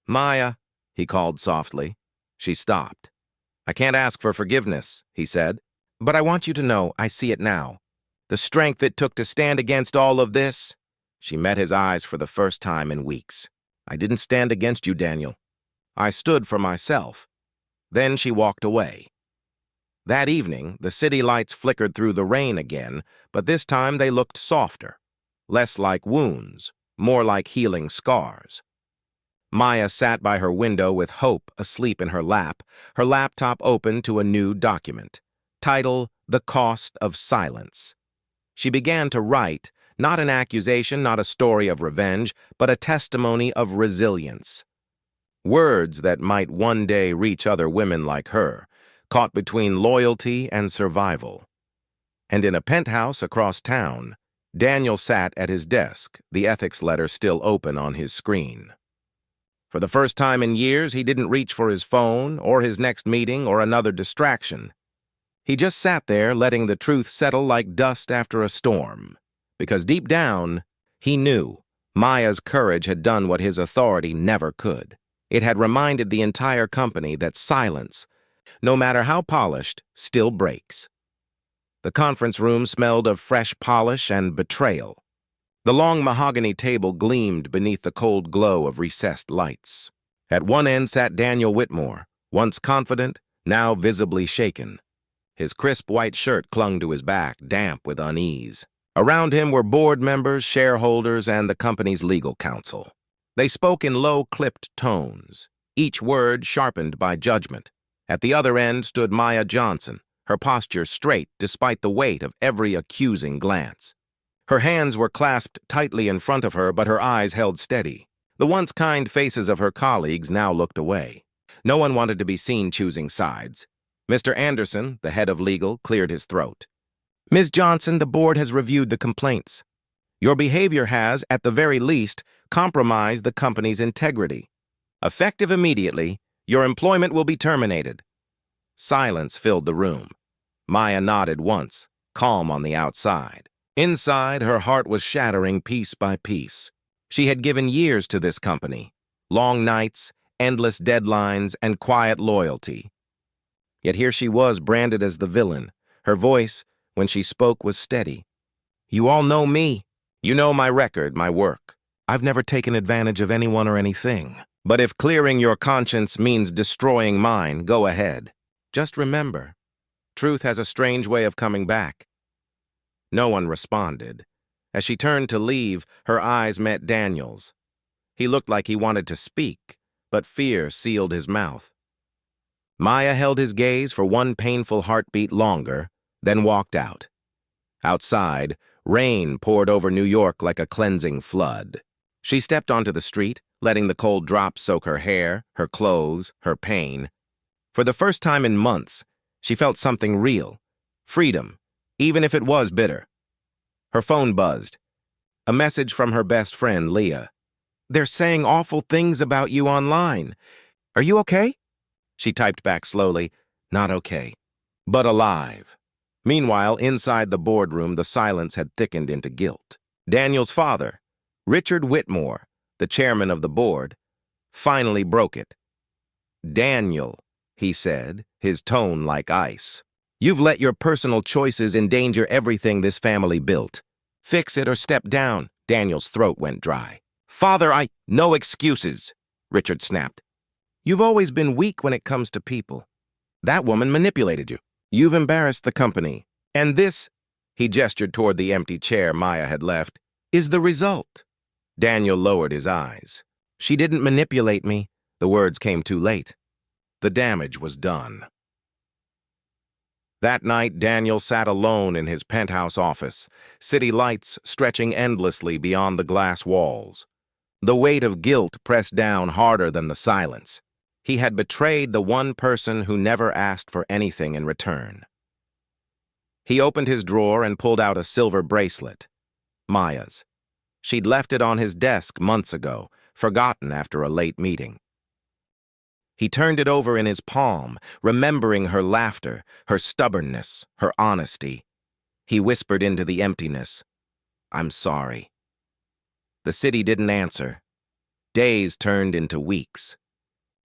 "Maya," he called softly. She stopped. "I can't ask for forgiveness," he said, "but I want you to know I see it now. The strength it took to stand against all of this." She met his eyes for the first time in weeks. "I didn't stand against you, Daniel. I stood for myself." Then she walked away. That evening, the city lights flickered through the rain again, but this time they looked softer, less like wounds, more like healing scars. Maya sat by her window with Hope asleep in her lap, her laptop open to a new document. Title: The Cost of Silence. She began to write, not an accusation, not a story of revenge, but a testimony of resilience. Words that might one day reach other women like her, caught between loyalty and survival. And in a penthouse across town, Daniel sat at his desk, the ethics letter still open on his screen. For the first time in years, he didn't reach for his phone or his next meeting or another distraction. He just sat there letting the truth settle like dust after a storm. Because deep down, he knew Maya's courage had done what his authority never could. It had reminded the entire company that silence, no matter how polished, still breaks. The conference room smelled of fresh polish and betrayal. The long mahogany table gleamed beneath the cold glow of recessed lights. At one end sat Daniel Whitmore, once confident, now visibly shaken. His crisp white shirt clung to his back, damp with unease. Around him were board members, shareholders, and the company's legal counsel. They spoke in low, clipped tones, each word sharpened by judgment. At the other end stood Maya Johnson, her posture straight despite the weight of every accusing glance. Her hands were clasped tightly in front of her, but her eyes held steady. The once kind faces of her colleagues now looked away. No one wanted to be seen choosing sides. Mr. Anderson, the head of legal, cleared his throat. "Ms. Johnson, the board has reviewed the complaints. Your behavior has, at the very least, compromised the company's integrity. Effective immediately, your employment will be terminated." Silence filled the room. Maya nodded once, calm on the outside. Inside, her heart was shattering piece by piece. She had given years to this company, Long nights, endless deadlines, and quiet loyalty. Yet here she was, branded as the villain. Her voice, when she spoke, was steady. "You all know me. You know my record, my work. I've never taken advantage of anyone or anything. But if clearing your conscience means destroying mine, go ahead. Just remember, truth has a strange way of coming back." No one responded. As she turned to leave, her eyes met Daniel's. He looked like he wanted to speak, but fear sealed his mouth. Maya held his gaze for one painful heartbeat longer, then walked out. Outside, rain poured over New York like a cleansing flood. She stepped onto the street, letting the cold drops soak her hair, her clothes, her pain. For the first time in months, she felt something real. Freedom, even if it was bitter. Her phone buzzed. A message from her best friend, Leah. "They're saying awful things about you online. Are you okay?" She typed back slowly, "Not okay, but alive." Meanwhile, inside the boardroom, the silence had thickened into guilt. Daniel's father, Richard Whitmore, the chairman of the board, finally broke it. "Daniel," he said, his tone like ice. "You've let your personal choices endanger everything this family built. Fix it or step down." Daniel's throat went dry. "Father, No excuses," Richard snapped. "You've always been weak when it comes to people. That woman manipulated you. You've embarrassed the company. And this," he gestured toward the empty chair Maya had left, "is the result." Daniel lowered his eyes. "She didn't manipulate me." The words came too late. The damage was done. That night, Daniel sat alone in his penthouse office, city lights stretching endlessly beyond the glass walls. The weight of guilt pressed down harder than the silence. He had betrayed the one person who never asked for anything in return. He opened his drawer and pulled out a silver bracelet. Maya's. She'd left it on his desk months ago, forgotten after a late meeting. He turned it over in his palm, remembering her laughter, her stubbornness, her honesty. He whispered into the emptiness, "I'm sorry." The city didn't answer. Days turned into weeks.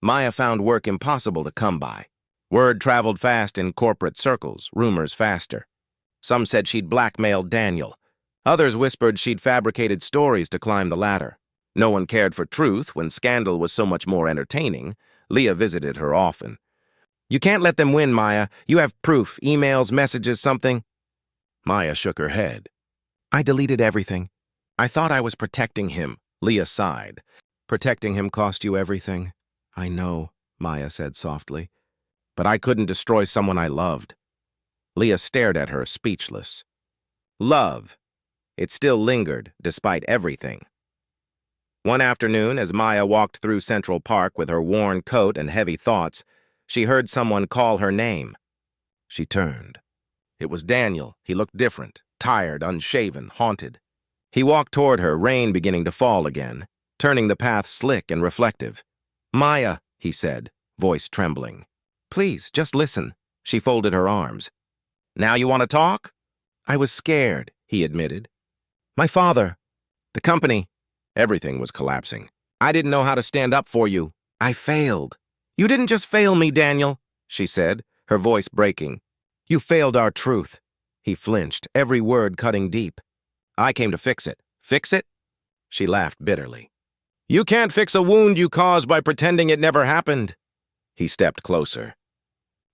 Maya found work impossible to come by. Word traveled fast in corporate circles, rumors faster. Some said she'd blackmailed Daniel. Others whispered she'd fabricated stories to climb the ladder. No one cared for truth when scandal was so much more entertaining. Leah visited her often. "You can't let them win, Maya. You have proof, emails, messages, something." Maya shook her head. "I deleted everything. I thought I was protecting him." Leah sighed. "Protecting him cost you everything." "I know," Maya said softly. "But I couldn't destroy someone I loved." Leah stared at her, speechless. Love. It still lingered, despite everything. One afternoon, as Maya walked through Central Park with her worn coat and heavy thoughts, she heard someone call her name. She turned. It was Daniel. He looked different, tired, unshaven, haunted. He walked toward her, rain beginning to fall again, turning the path slick and reflective. "Maya," he said, voice trembling. "Please, just listen." She folded her arms. "Now you want to talk?" "I was scared," he admitted. "My father, the company." Everything was collapsing. "I didn't know how to stand up for you. I failed." "You didn't just fail me, Daniel," she said, her voice breaking. "You failed our truth." He flinched, every word cutting deep. "I came to fix it." "Fix it?" She laughed bitterly. "You can't fix a wound you caused by pretending it never happened." He stepped closer.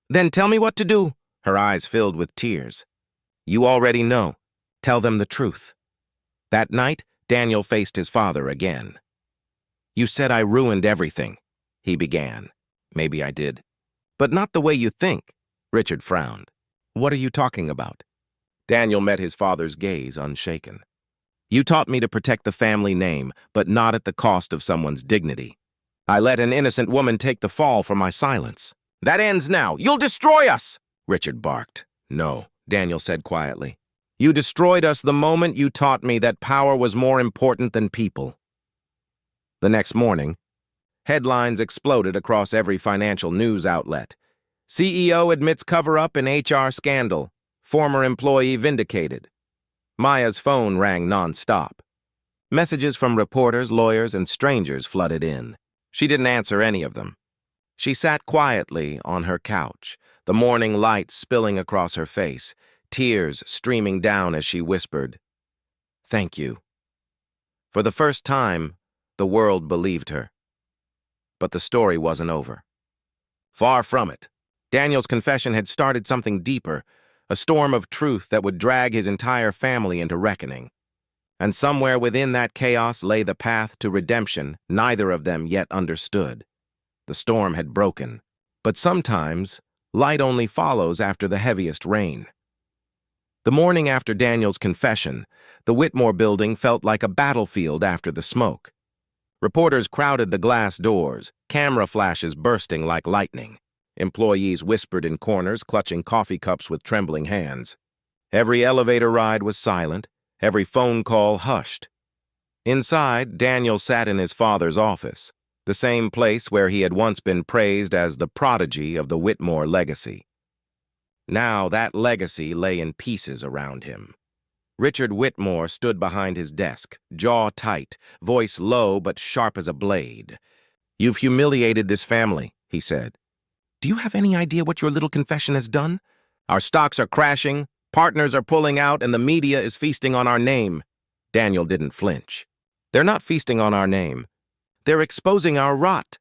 "Then tell me what to do." Her eyes filled with tears. "You already know. Tell them the truth." That night, Daniel faced his father again. "You said I ruined everything," he began. "Maybe I did. But not the way you think." Richard frowned. "What are you talking about?" Daniel met his father's gaze, unshaken. "You taught me to protect the family name, but not at the cost of someone's dignity. I let an innocent woman take the fall for my silence." "That ends now. You'll destroy us!" Richard barked. "No," Daniel said quietly. "You destroyed us the moment you taught me that power was more important than people." The next morning, headlines exploded across every financial news outlet. CEO admits cover-up in HR scandal. Former employee vindicated. Maya's phone rang non-stop. Messages from reporters, lawyers, and strangers flooded in. She didn't answer any of them. She sat quietly on her couch, the morning light spilling across her face, tears streaming down as she whispered, "Thank you." For the first time, the world believed her. But the story wasn't over. Far from it. Daniel's confession had started something deeper, a storm of truth that would drag his entire family into reckoning. And somewhere within that chaos lay the path to redemption neither of them yet understood. The storm had broken, but sometimes light only follows after the heaviest rain. The morning after Daniel's confession, the Whitmore building felt like a battlefield after the smoke. Reporters crowded the glass doors, camera flashes bursting like lightning. Employees whispered in corners, clutching coffee cups with trembling hands. Every elevator ride was silent, every phone call hushed. Inside, Daniel sat in his father's office, the same place where he had once been praised as the prodigy of the Whitmore legacy. Now that legacy lay in pieces around him. Richard Whitmore stood behind his desk, jaw tight, voice low but sharp as a blade. "You've humiliated this family," he said. "Do you have any idea what your little confession has done? Our stocks are crashing, partners are pulling out, and the media is feasting on our name." Daniel didn't flinch. "They're not feasting on our name. They're exposing our rot."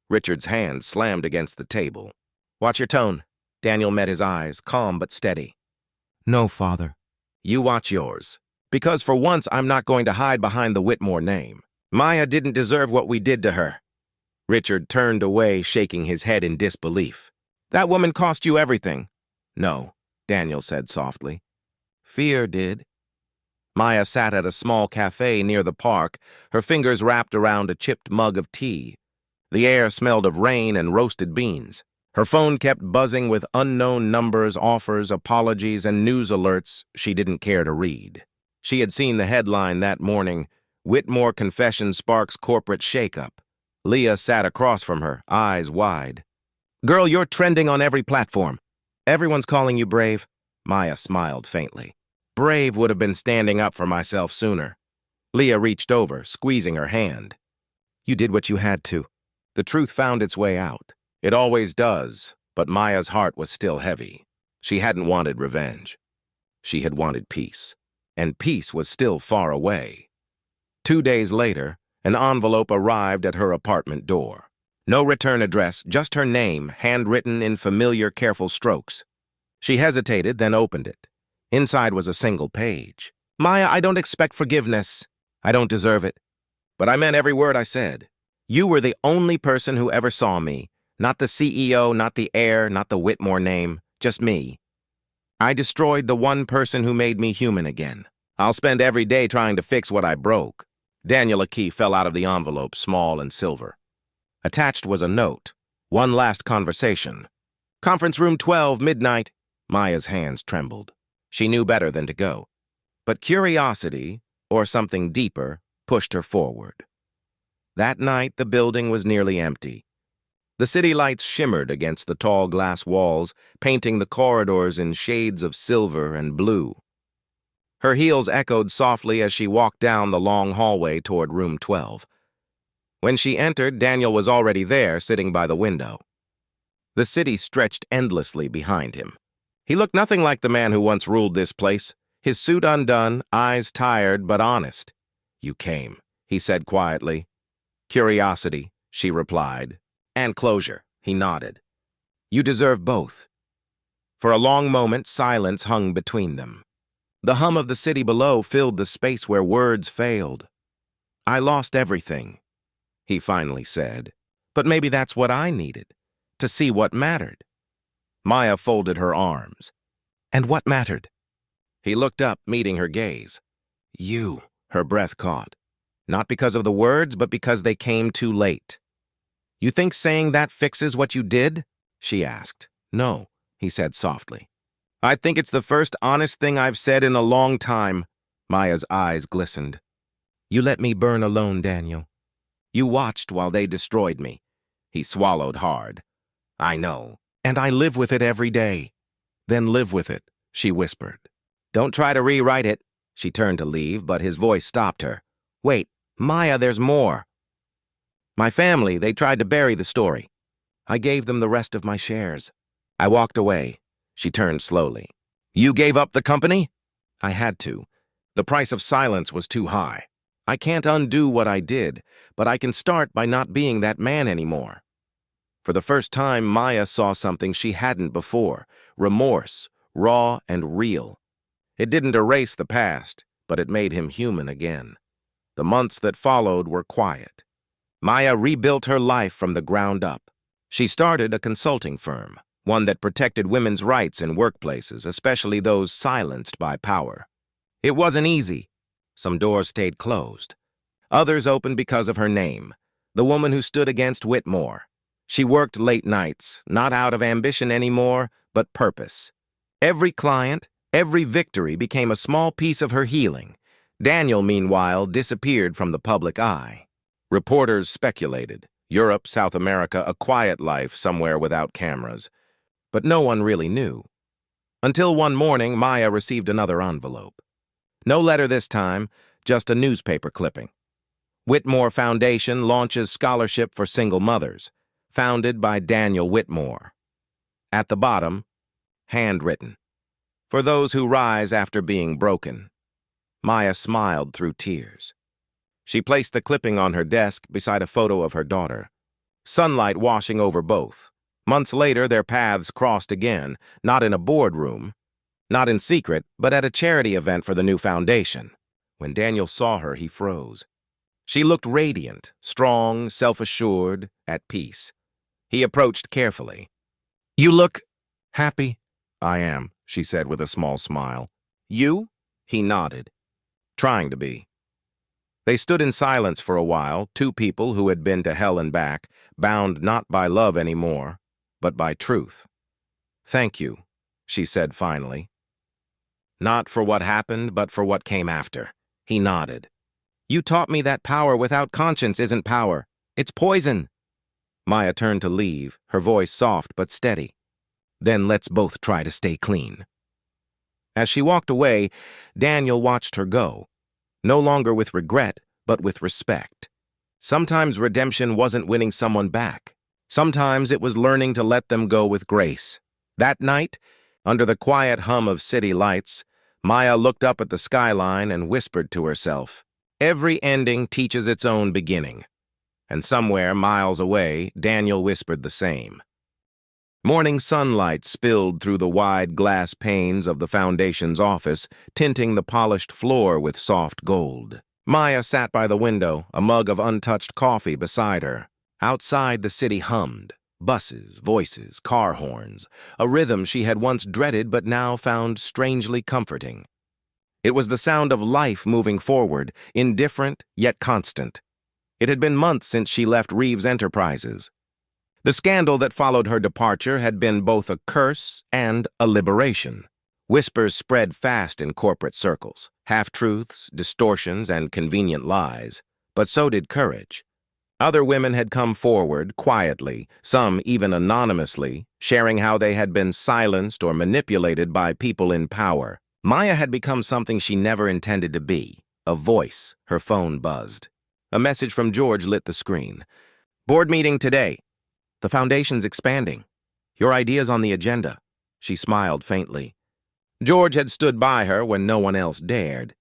Richard's hand slammed against the table. "Watch your tone." Daniel met his eyes, calm but steady. "No, Father." "You watch yours. Because for once I'm not going to hide behind the Whitmore name. Maya didn't deserve what we did to her." Richard turned away, shaking his head in disbelief. "That woman cost you everything." "No," Daniel said softly. "Fear did." Maya sat at a small cafe near the park, her fingers wrapped around a chipped mug of tea. The air smelled of rain and roasted beans. Her phone kept buzzing with unknown numbers, offers, apologies, and news alerts she didn't care to read. She had seen the headline that morning, "Whitmore Confession Sparks Corporate Shakeup." Leah sat across from her, eyes wide. "Girl, you're trending on every platform. Everyone's calling you brave." Maya smiled faintly. "Brave would have been standing up for myself sooner." Leah reached over, squeezing her hand. "You did what you had to." The truth found its way out. It always does, but Maya's heart was still heavy. She hadn't wanted revenge. She had wanted peace, and peace was still far away. 2 days later, an envelope arrived at her apartment door. No return address, just her name, handwritten in familiar, careful strokes. She hesitated, then opened it. Inside was a single page. "Maya, I don't expect forgiveness. I don't deserve it. But I meant every word I said. You were the only person who ever saw me. Not the CEO, not the heir, not the Whitmore name, just me. I destroyed the one person who made me human again. I'll spend every day trying to fix what I broke." A key fell out of the envelope, small and silver. Attached was a note. "One last conversation. Conference room 12, midnight." Maya's hands trembled. She knew better than to go. But curiosity, or something deeper, pushed her forward. That night, the building was nearly empty. The city lights shimmered against the tall glass walls, painting the corridors in shades of silver and blue. Her heels echoed softly as she walked down the long hallway toward room 12. When she entered, Daniel was already there, sitting by the window. The city stretched endlessly behind him. He looked nothing like the man who once ruled this place, his suit undone, eyes tired but honest. "You came," he said quietly. "Curiosity," she replied. "And closure," he nodded. "You deserve both." For a long moment, silence hung between them. The hum of the city below filled the space where words failed. "I lost everything," he finally said. "But maybe that's what I needed, to see what mattered." Maya folded her arms. "And what mattered?" He looked up, meeting her gaze. "You," her breath caught. Not because of the words, but because they came too late. "You think saying that fixes what you did?" she asked. "No," he said softly. "I think it's the first honest thing I've said in a long time." Maya's eyes glistened. "You let me burn alone, Daniel. You watched while they destroyed me." He swallowed hard. "I know, and I live with it every day." "Then live with it," she whispered. "Don't try to rewrite it." She turned to leave, but his voice stopped her. "Wait, Maya, there's more." My family, they tried to bury the story. I gave them the rest of my shares. I walked away. She turned slowly. You gave up the company? I had to. The price of silence was too high. I can't undo what I did, but I can start by not being that man anymore. For the first time, Maya saw something she hadn't before. Remorse, raw and real. It didn't erase the past, but it made him human again. The months that followed were quiet. Maya rebuilt her life from the ground up. She started a consulting firm, one that protected women's rights in workplaces, especially those silenced by power. It wasn't easy. Some doors stayed closed. Others opened because of her name, the woman who stood against Whitmore. She worked late nights, not out of ambition anymore, but purpose. Every client, every victory became a small piece of her healing. Daniel, meanwhile, disappeared from the public eye. Reporters speculated. Europe, South America, a quiet life somewhere without cameras. But no one really knew. Until one morning, Maya received another envelope. No letter this time, just a newspaper clipping. Whitmore Foundation launches scholarship for single mothers, founded by Daniel Whitmore. At the bottom, handwritten. For those who rise after being broken. Maya smiled through tears. She placed the clipping on her desk beside a photo of her daughter. Sunlight washing over both. Months later, their paths crossed again, not in a boardroom, not in secret, but at a charity event for the new foundation. When Daniel saw her, he froze. She looked radiant, strong, self-assured, at peace. He approached carefully. You look happy. I am, she said with a small smile. You? He nodded. Trying to be. They stood in silence for a while, two people who had been to hell and back, bound not by love anymore, but by truth. Thank you, she said finally. Not for what happened, but for what came after. He nodded. You taught me that power without conscience isn't power. It's poison. Maya turned to leave, her voice soft but steady. Then let's both try to stay clean. As she walked away, Daniel watched her go. No longer with regret, but with respect. Sometimes redemption wasn't winning someone back. Sometimes it was learning to let them go with grace. That night, under the quiet hum of city lights, Maya looked up at the skyline and whispered to herself, every ending teaches its own beginning. And somewhere, miles away, Daniel whispered the same. Morning sunlight spilled through the wide glass panes of the foundation's office, tinting the polished floor with soft gold. Maya sat by the window, a mug of untouched coffee beside her. Outside, the city hummed. Buses, voices, car horns, a rhythm she had once dreaded but now found strangely comforting. It was the sound of life moving forward, indifferent yet constant. It had been months since she left Reeves Enterprises. The scandal that followed her departure had been both a curse and a liberation. Whispers spread fast in corporate circles, half-truths, distortions, and convenient lies. But so did courage. Other women had come forward, quietly, some even anonymously, sharing how they had been silenced or manipulated by people in power. Maya had become something she never intended to be, a voice. Her phone buzzed. A message from George lit the screen. Board meeting today. The foundation's expanding. Your idea's on the agenda. She smiled faintly. George had stood by her when no one else dared.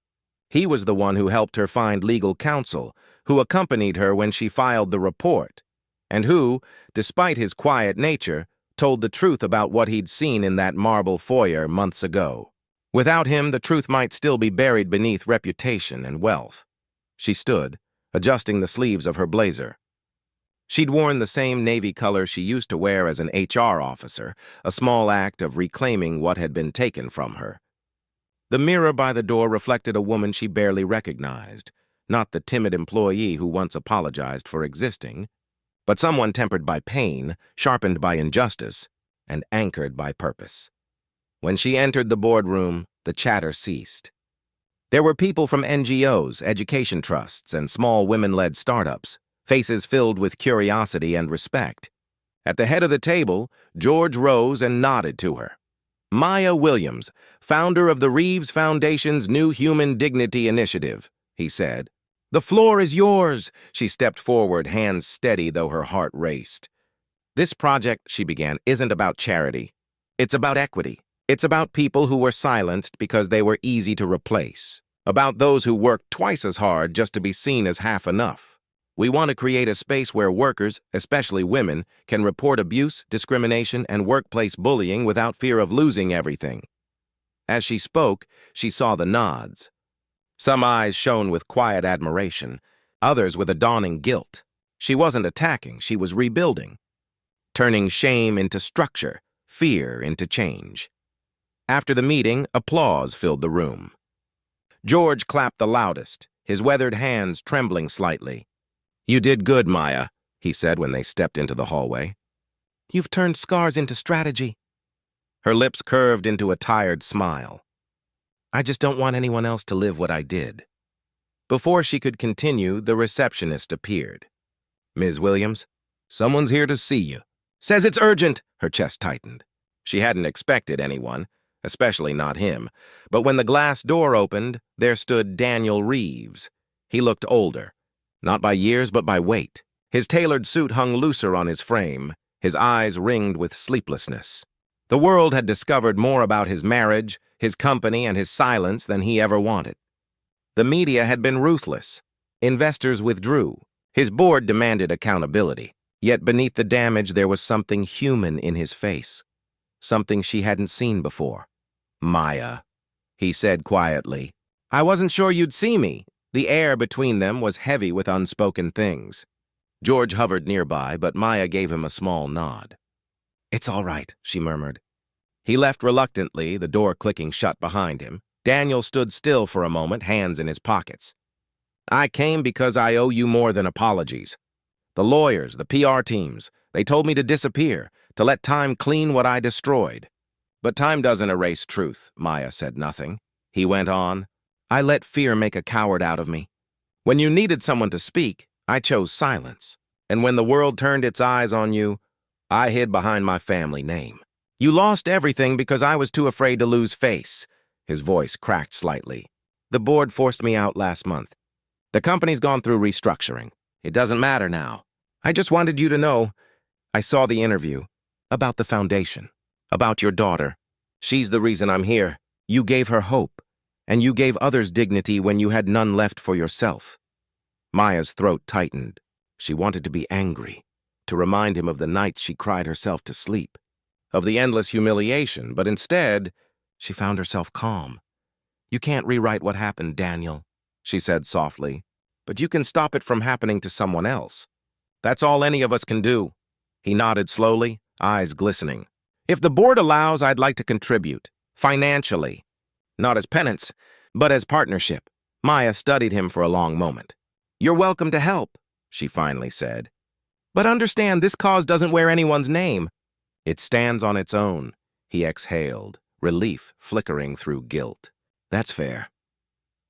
He was the one who helped her find legal counsel, who accompanied her when she filed the report, and who, despite his quiet nature, told the truth about what he'd seen in that marble foyer months ago. Without him, the truth might still be buried beneath reputation and wealth. She stood, adjusting the sleeves of her blazer. She'd worn the same navy color she used to wear as an HR officer, a small act of reclaiming what had been taken from her. The mirror by the door reflected a woman she barely recognized, not the timid employee who once apologized for existing, but someone tempered by pain, sharpened by injustice, and anchored by purpose. When she entered the boardroom, the chatter ceased. There were people from NGOs, education trusts, and small women-led startups, faces filled with curiosity and respect. At the head of the table, George rose and nodded to her. Maya Williams, founder of the Reeves Foundation's New Human Dignity Initiative, he said. "The floor is yours!" She stepped forward, hands steady though her heart raced. "This project," she began, "isn't about charity. It's about equity. It's about people who were silenced because they were easy to replace. About those who worked twice as hard just to be seen as half enough. We want to create a space where workers, especially women, can report abuse, discrimination, and workplace bullying without fear of losing everything." As she spoke, she saw the nods. Some eyes shone with quiet admiration, others with a dawning guilt. She wasn't attacking, she was rebuilding. Turning shame into structure, fear into change. After the meeting, applause filled the room. George clapped the loudest, his weathered hands trembling slightly. "You did good, Maya," he said when they stepped into the hallway. "You've turned scars into strategy." Her lips curved into a tired smile. "I just don't want anyone else to live what I did." Before she could continue, the receptionist appeared. "Ms. Williams, someone's here to see you." "Says it's urgent." Her chest tightened. She hadn't expected anyone, especially not him, but when the glass door opened, there stood Daniel Reeves. He looked older, not by years but by weight. His tailored suit hung looser on his frame, his eyes ringed with sleeplessness. The world had discovered more about his marriage, his company, and his silence than he ever wanted. The media had been ruthless. Investors withdrew. His board demanded accountability. Yet beneath the damage there was something human in his face. Something she hadn't seen before. "Maya," he said quietly. "I wasn't sure you'd see me." The air between them was heavy with unspoken things. George hovered nearby, but Maya gave him a small nod. "It's all right," she murmured. He left reluctantly, the door clicking shut behind him. Daniel stood still for a moment, hands in his pockets. "I came because I owe you more than apologies. The lawyers, the PR teams, they told me to disappear, to let time clean what I destroyed. But time doesn't erase truth." Maya said nothing. He went on, "I let fear make a coward out of me. When you needed someone to speak, I chose silence. And when the world turned its eyes on you, I hid behind my family name. You lost everything because I was too afraid to lose face." His voice cracked slightly. "The board forced me out last month. The company's gone through restructuring. It doesn't matter now. I just wanted you to know. I saw the interview. About the foundation. About your daughter. She's the reason I'm here. You gave her hope. And you gave others dignity when you had none left for yourself." Maya's throat tightened. She wanted to be angry, to remind him of the nights she cried herself to sleep, of the endless humiliation, but instead, she found herself calm. "You can't rewrite what happened, Daniel," she said softly. "But you can stop it from happening to someone else. That's all any of us can do." He nodded slowly, eyes glistening. "If the board allows, I'd like to contribute. Financially. Not as penance, but as partnership." Maya studied him for a long moment. "You're welcome to help," she finally said. "But understand, this cause doesn't wear anyone's name." "It stands on its own," he exhaled, relief flickering through guilt. "That's fair."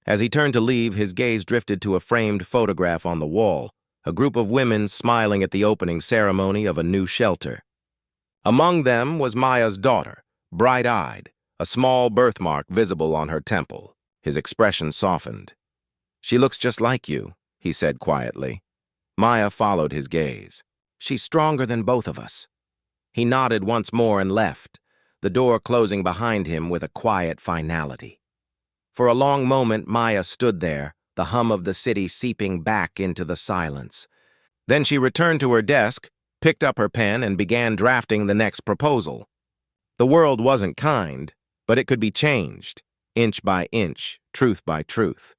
As he turned to leave, his gaze drifted to a framed photograph on the wall, a group of women smiling at the opening ceremony of a new shelter. Among them was Maya's daughter, bright-eyed, a small birthmark visible on her temple. His expression softened. "She looks just like you," he said quietly. Maya followed his gaze. "She's stronger than both of us." He nodded once more and left, the door closing behind him with a quiet finality. For a long moment, Maya stood there, the hum of the city seeping back into the silence. Then she returned to her desk, picked up her pen, and began drafting the next proposal. The world wasn't kind, but it could be changed, inch by inch, truth by truth.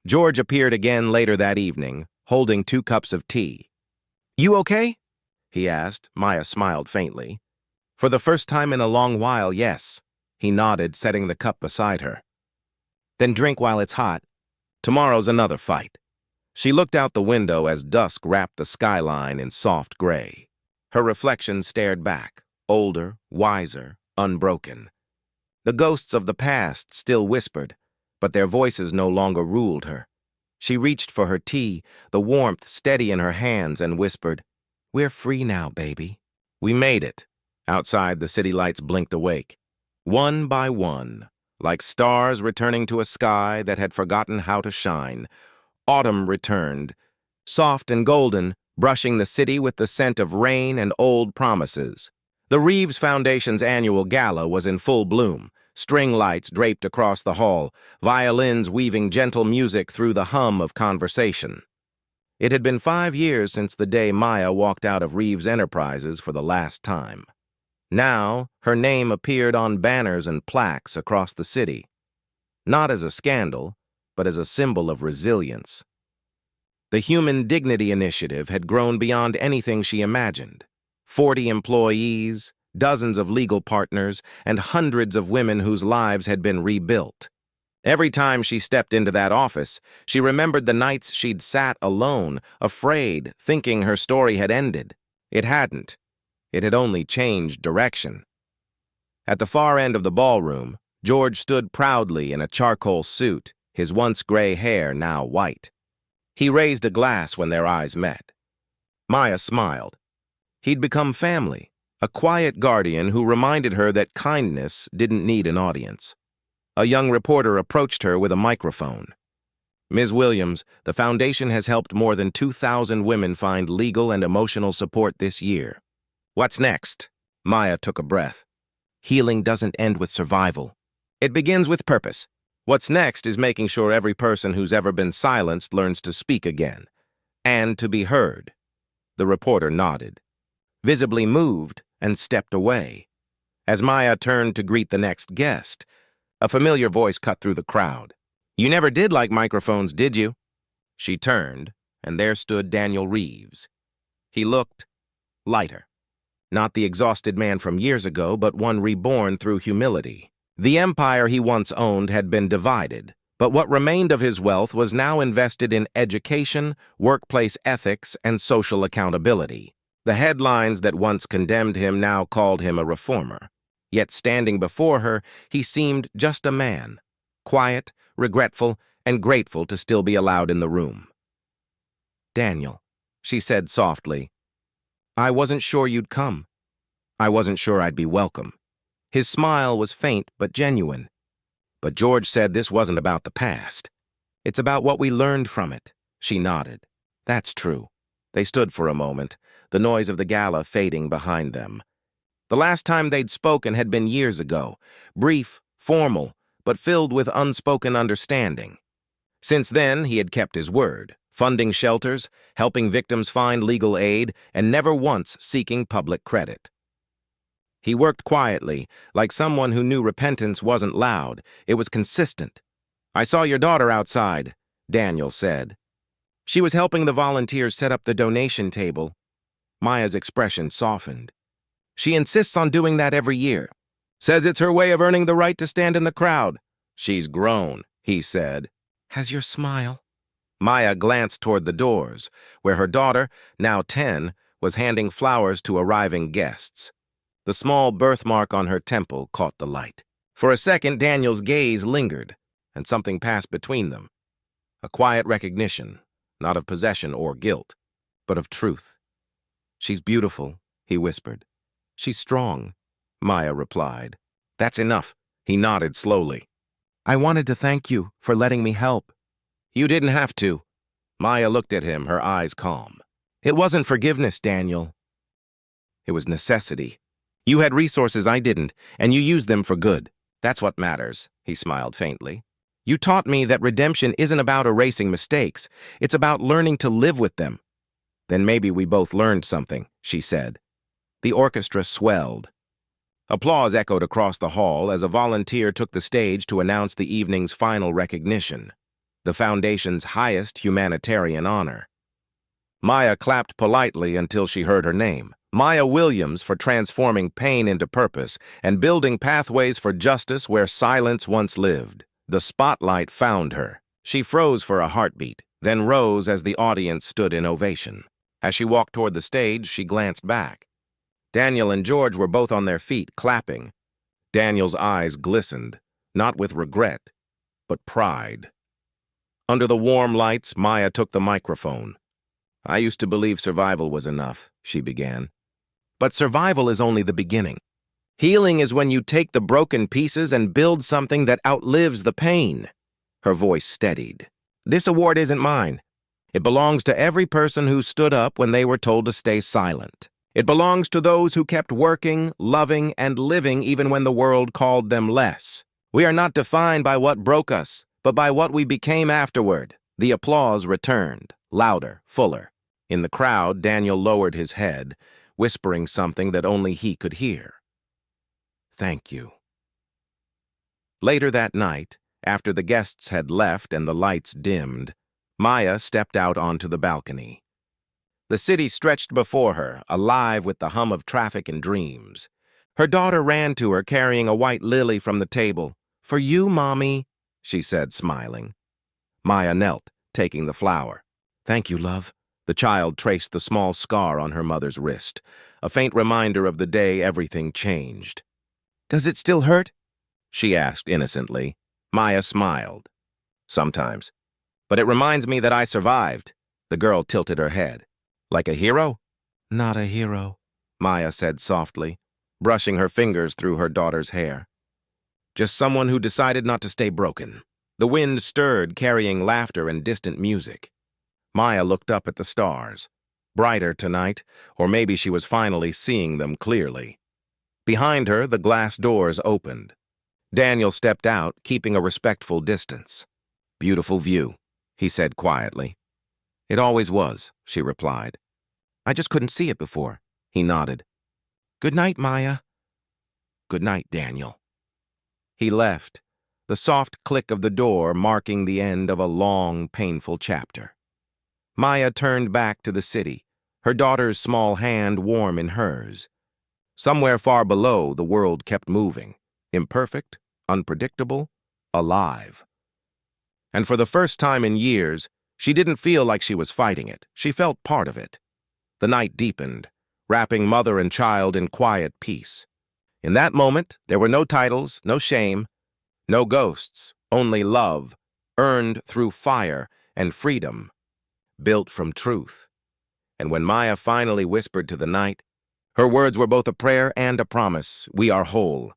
George appeared again later that evening, holding 2 cups of tea. "You okay?" he asked. Maya smiled faintly. "For the first time in a long while, yes." He nodded, setting the cup beside her. "Then drink while it's hot. Tomorrow's another fight." She looked out the window as dusk wrapped the skyline in soft gray. Her reflection stared back, older, wiser, unbroken. The ghosts of the past still whispered, but their voices no longer ruled her. She reached for her tea, the warmth steady in her hands, and whispered, "We're free now, baby." We made it. Outside, the city lights blinked awake. One by one, like stars returning to a sky that had forgotten how to shine, Autumn returned, soft and golden, brushing the city with the scent of rain and old promises. The Reeves Foundation's annual gala was in full bloom, string lights draped across the hall, violins weaving gentle music through the hum of conversation. It had been 5 years since the day Maya walked out of Reeves Enterprises for the last time. Now, her name appeared on banners and plaques across the city, not as a scandal, but as a symbol of resilience. The Human Dignity Initiative had grown beyond anything she imagined. 40 employees, dozens of legal partners, and hundreds of women whose lives had been rebuilt. Every time she stepped into that office, she remembered the nights she'd sat alone, afraid, thinking her story had ended. It hadn't. It had only changed direction. At the far end of the ballroom, George stood proudly in a charcoal suit, his once gray hair now white. He raised a glass when their eyes met. Maya smiled. He'd become family, a quiet guardian who reminded her that kindness didn't need an audience. A young reporter approached her with a microphone. "Ms. Williams, the foundation has helped more than 2,000 women find legal and emotional support this year. What's next?" Maya took a breath. Healing doesn't end with survival. It begins with purpose. What's next is making sure every person who's ever been silenced learns to speak again, and to be heard. The reporter nodded, visibly moved, and stepped away. As Maya turned to greet the next guest, a familiar voice cut through the crowd. "You never did like microphones, did you?" She turned, and there stood Daniel Reeves. He looked lighter. Not the exhausted man from years ago, but one reborn through humility. The empire he once owned had been divided, but what remained of his wealth was now invested in education, workplace ethics, and social accountability. The headlines that once condemned him now called him a reformer. Yet standing before her, he seemed just a man, quiet, regretful, and grateful to still be allowed in the room. "Daniel," she said softly, "I wasn't sure you'd come. I wasn't sure I'd be welcome." His smile was faint but genuine. "But George said this wasn't about the past. It's about what we learned from it." She nodded. "That's true." They stood for a moment, the noise of the gala fading behind them. The last time they'd spoken had been years ago, brief, formal, but filled with unspoken understanding. Since then, he had kept his word, funding shelters, helping victims find legal aid, and never once seeking public credit. He worked quietly, like someone who knew repentance wasn't loud, it was consistent. "I saw your daughter outside," Daniel said. "She was helping the volunteers set up the donation table." Maya's expression softened. "She insists on doing that every year. Says it's her way of earning the right to stand in the crowd." "She's grown," he said. "Has your smile?" Maya glanced toward the doors, where her daughter, now 10, was handing flowers to arriving guests. The small birthmark on her temple caught the light. For a second, Daniel's gaze lingered, and something passed between them. A quiet recognition, not of possession or guilt, but of truth. "She's beautiful," he whispered. "She's strong," Maya replied. "That's enough," he nodded slowly. "I wanted to thank you for letting me help." "You didn't have to." Maya looked at him, her eyes calm. "It wasn't forgiveness, Daniel. It was necessity. You had resources I didn't, and you used them for good. That's what matters," he smiled faintly. "You taught me that redemption isn't about erasing mistakes. It's about learning to live with them." "Then maybe we both learned something," she said. The orchestra swelled. Applause echoed across the hall as a volunteer took the stage to announce the evening's final recognition, the Foundation's highest humanitarian honor. Maya clapped politely until she heard her name. Maya Williams, for transforming pain into purpose and building pathways for justice where silence once lived. The spotlight found her. She froze for a heartbeat, then rose as the audience stood in ovation. As she walked toward the stage, she glanced back. Daniel and George were both on their feet, clapping. Daniel's eyes glistened, not with regret, but pride. Under the warm lights, Maya took the microphone. "I used to believe survival was enough," she began. "But survival is only the beginning. Healing is when you take the broken pieces and build something that outlives the pain." Her voice steadied. This award isn't mine. It belongs to every person who stood up when they were told to stay silent. It belongs to those who kept working, loving, and living even when the world called them less. We are not defined by what broke us, but by what we became afterward. The applause returned, louder, fuller. In the crowd, Daniel lowered his head, whispering something that only he could hear. Thank you. Later that night, after the guests had left and the lights dimmed, Maya stepped out onto the balcony. The city stretched before her, alive with the hum of traffic and dreams. Her daughter ran to her, carrying a white lily from the table. "For you, Mommy," she said, smiling. Maya knelt, taking the flower. "Thank you, love." The child traced the small scar on her mother's wrist, a faint reminder of the day everything changed. "Does it still hurt?" she asked innocently. Maya smiled. "Sometimes. But it reminds me that I survived." The girl tilted her head. "Like a hero?" "Not a hero," Maya said softly, brushing her fingers through her daughter's hair. "Just someone who decided not to stay broken." The wind stirred, carrying laughter and distant music. Maya looked up at the stars. Brighter tonight, or maybe she was finally seeing them clearly. Behind her, the glass doors opened. Daniel stepped out, keeping a respectful distance. "Beautiful view," he said quietly. "It always was," she replied. "I just couldn't see it before." He nodded. "Good night, Maya." "Good night, Daniel." He left, the soft click of the door marking the end of a long, painful chapter. Maya turned back to the city, her daughter's small hand warm in hers. Somewhere far below, the world kept moving, imperfect, unpredictable, alive. And for the first time in years, she didn't feel like she was fighting it. She felt part of it. The night deepened, wrapping mother and child in quiet peace. In that moment, there were no titles, no shame, no ghosts, only love, earned through fire, and freedom, built from truth. And when Maya finally whispered to the night, her words were both a prayer and a promise. We are whole.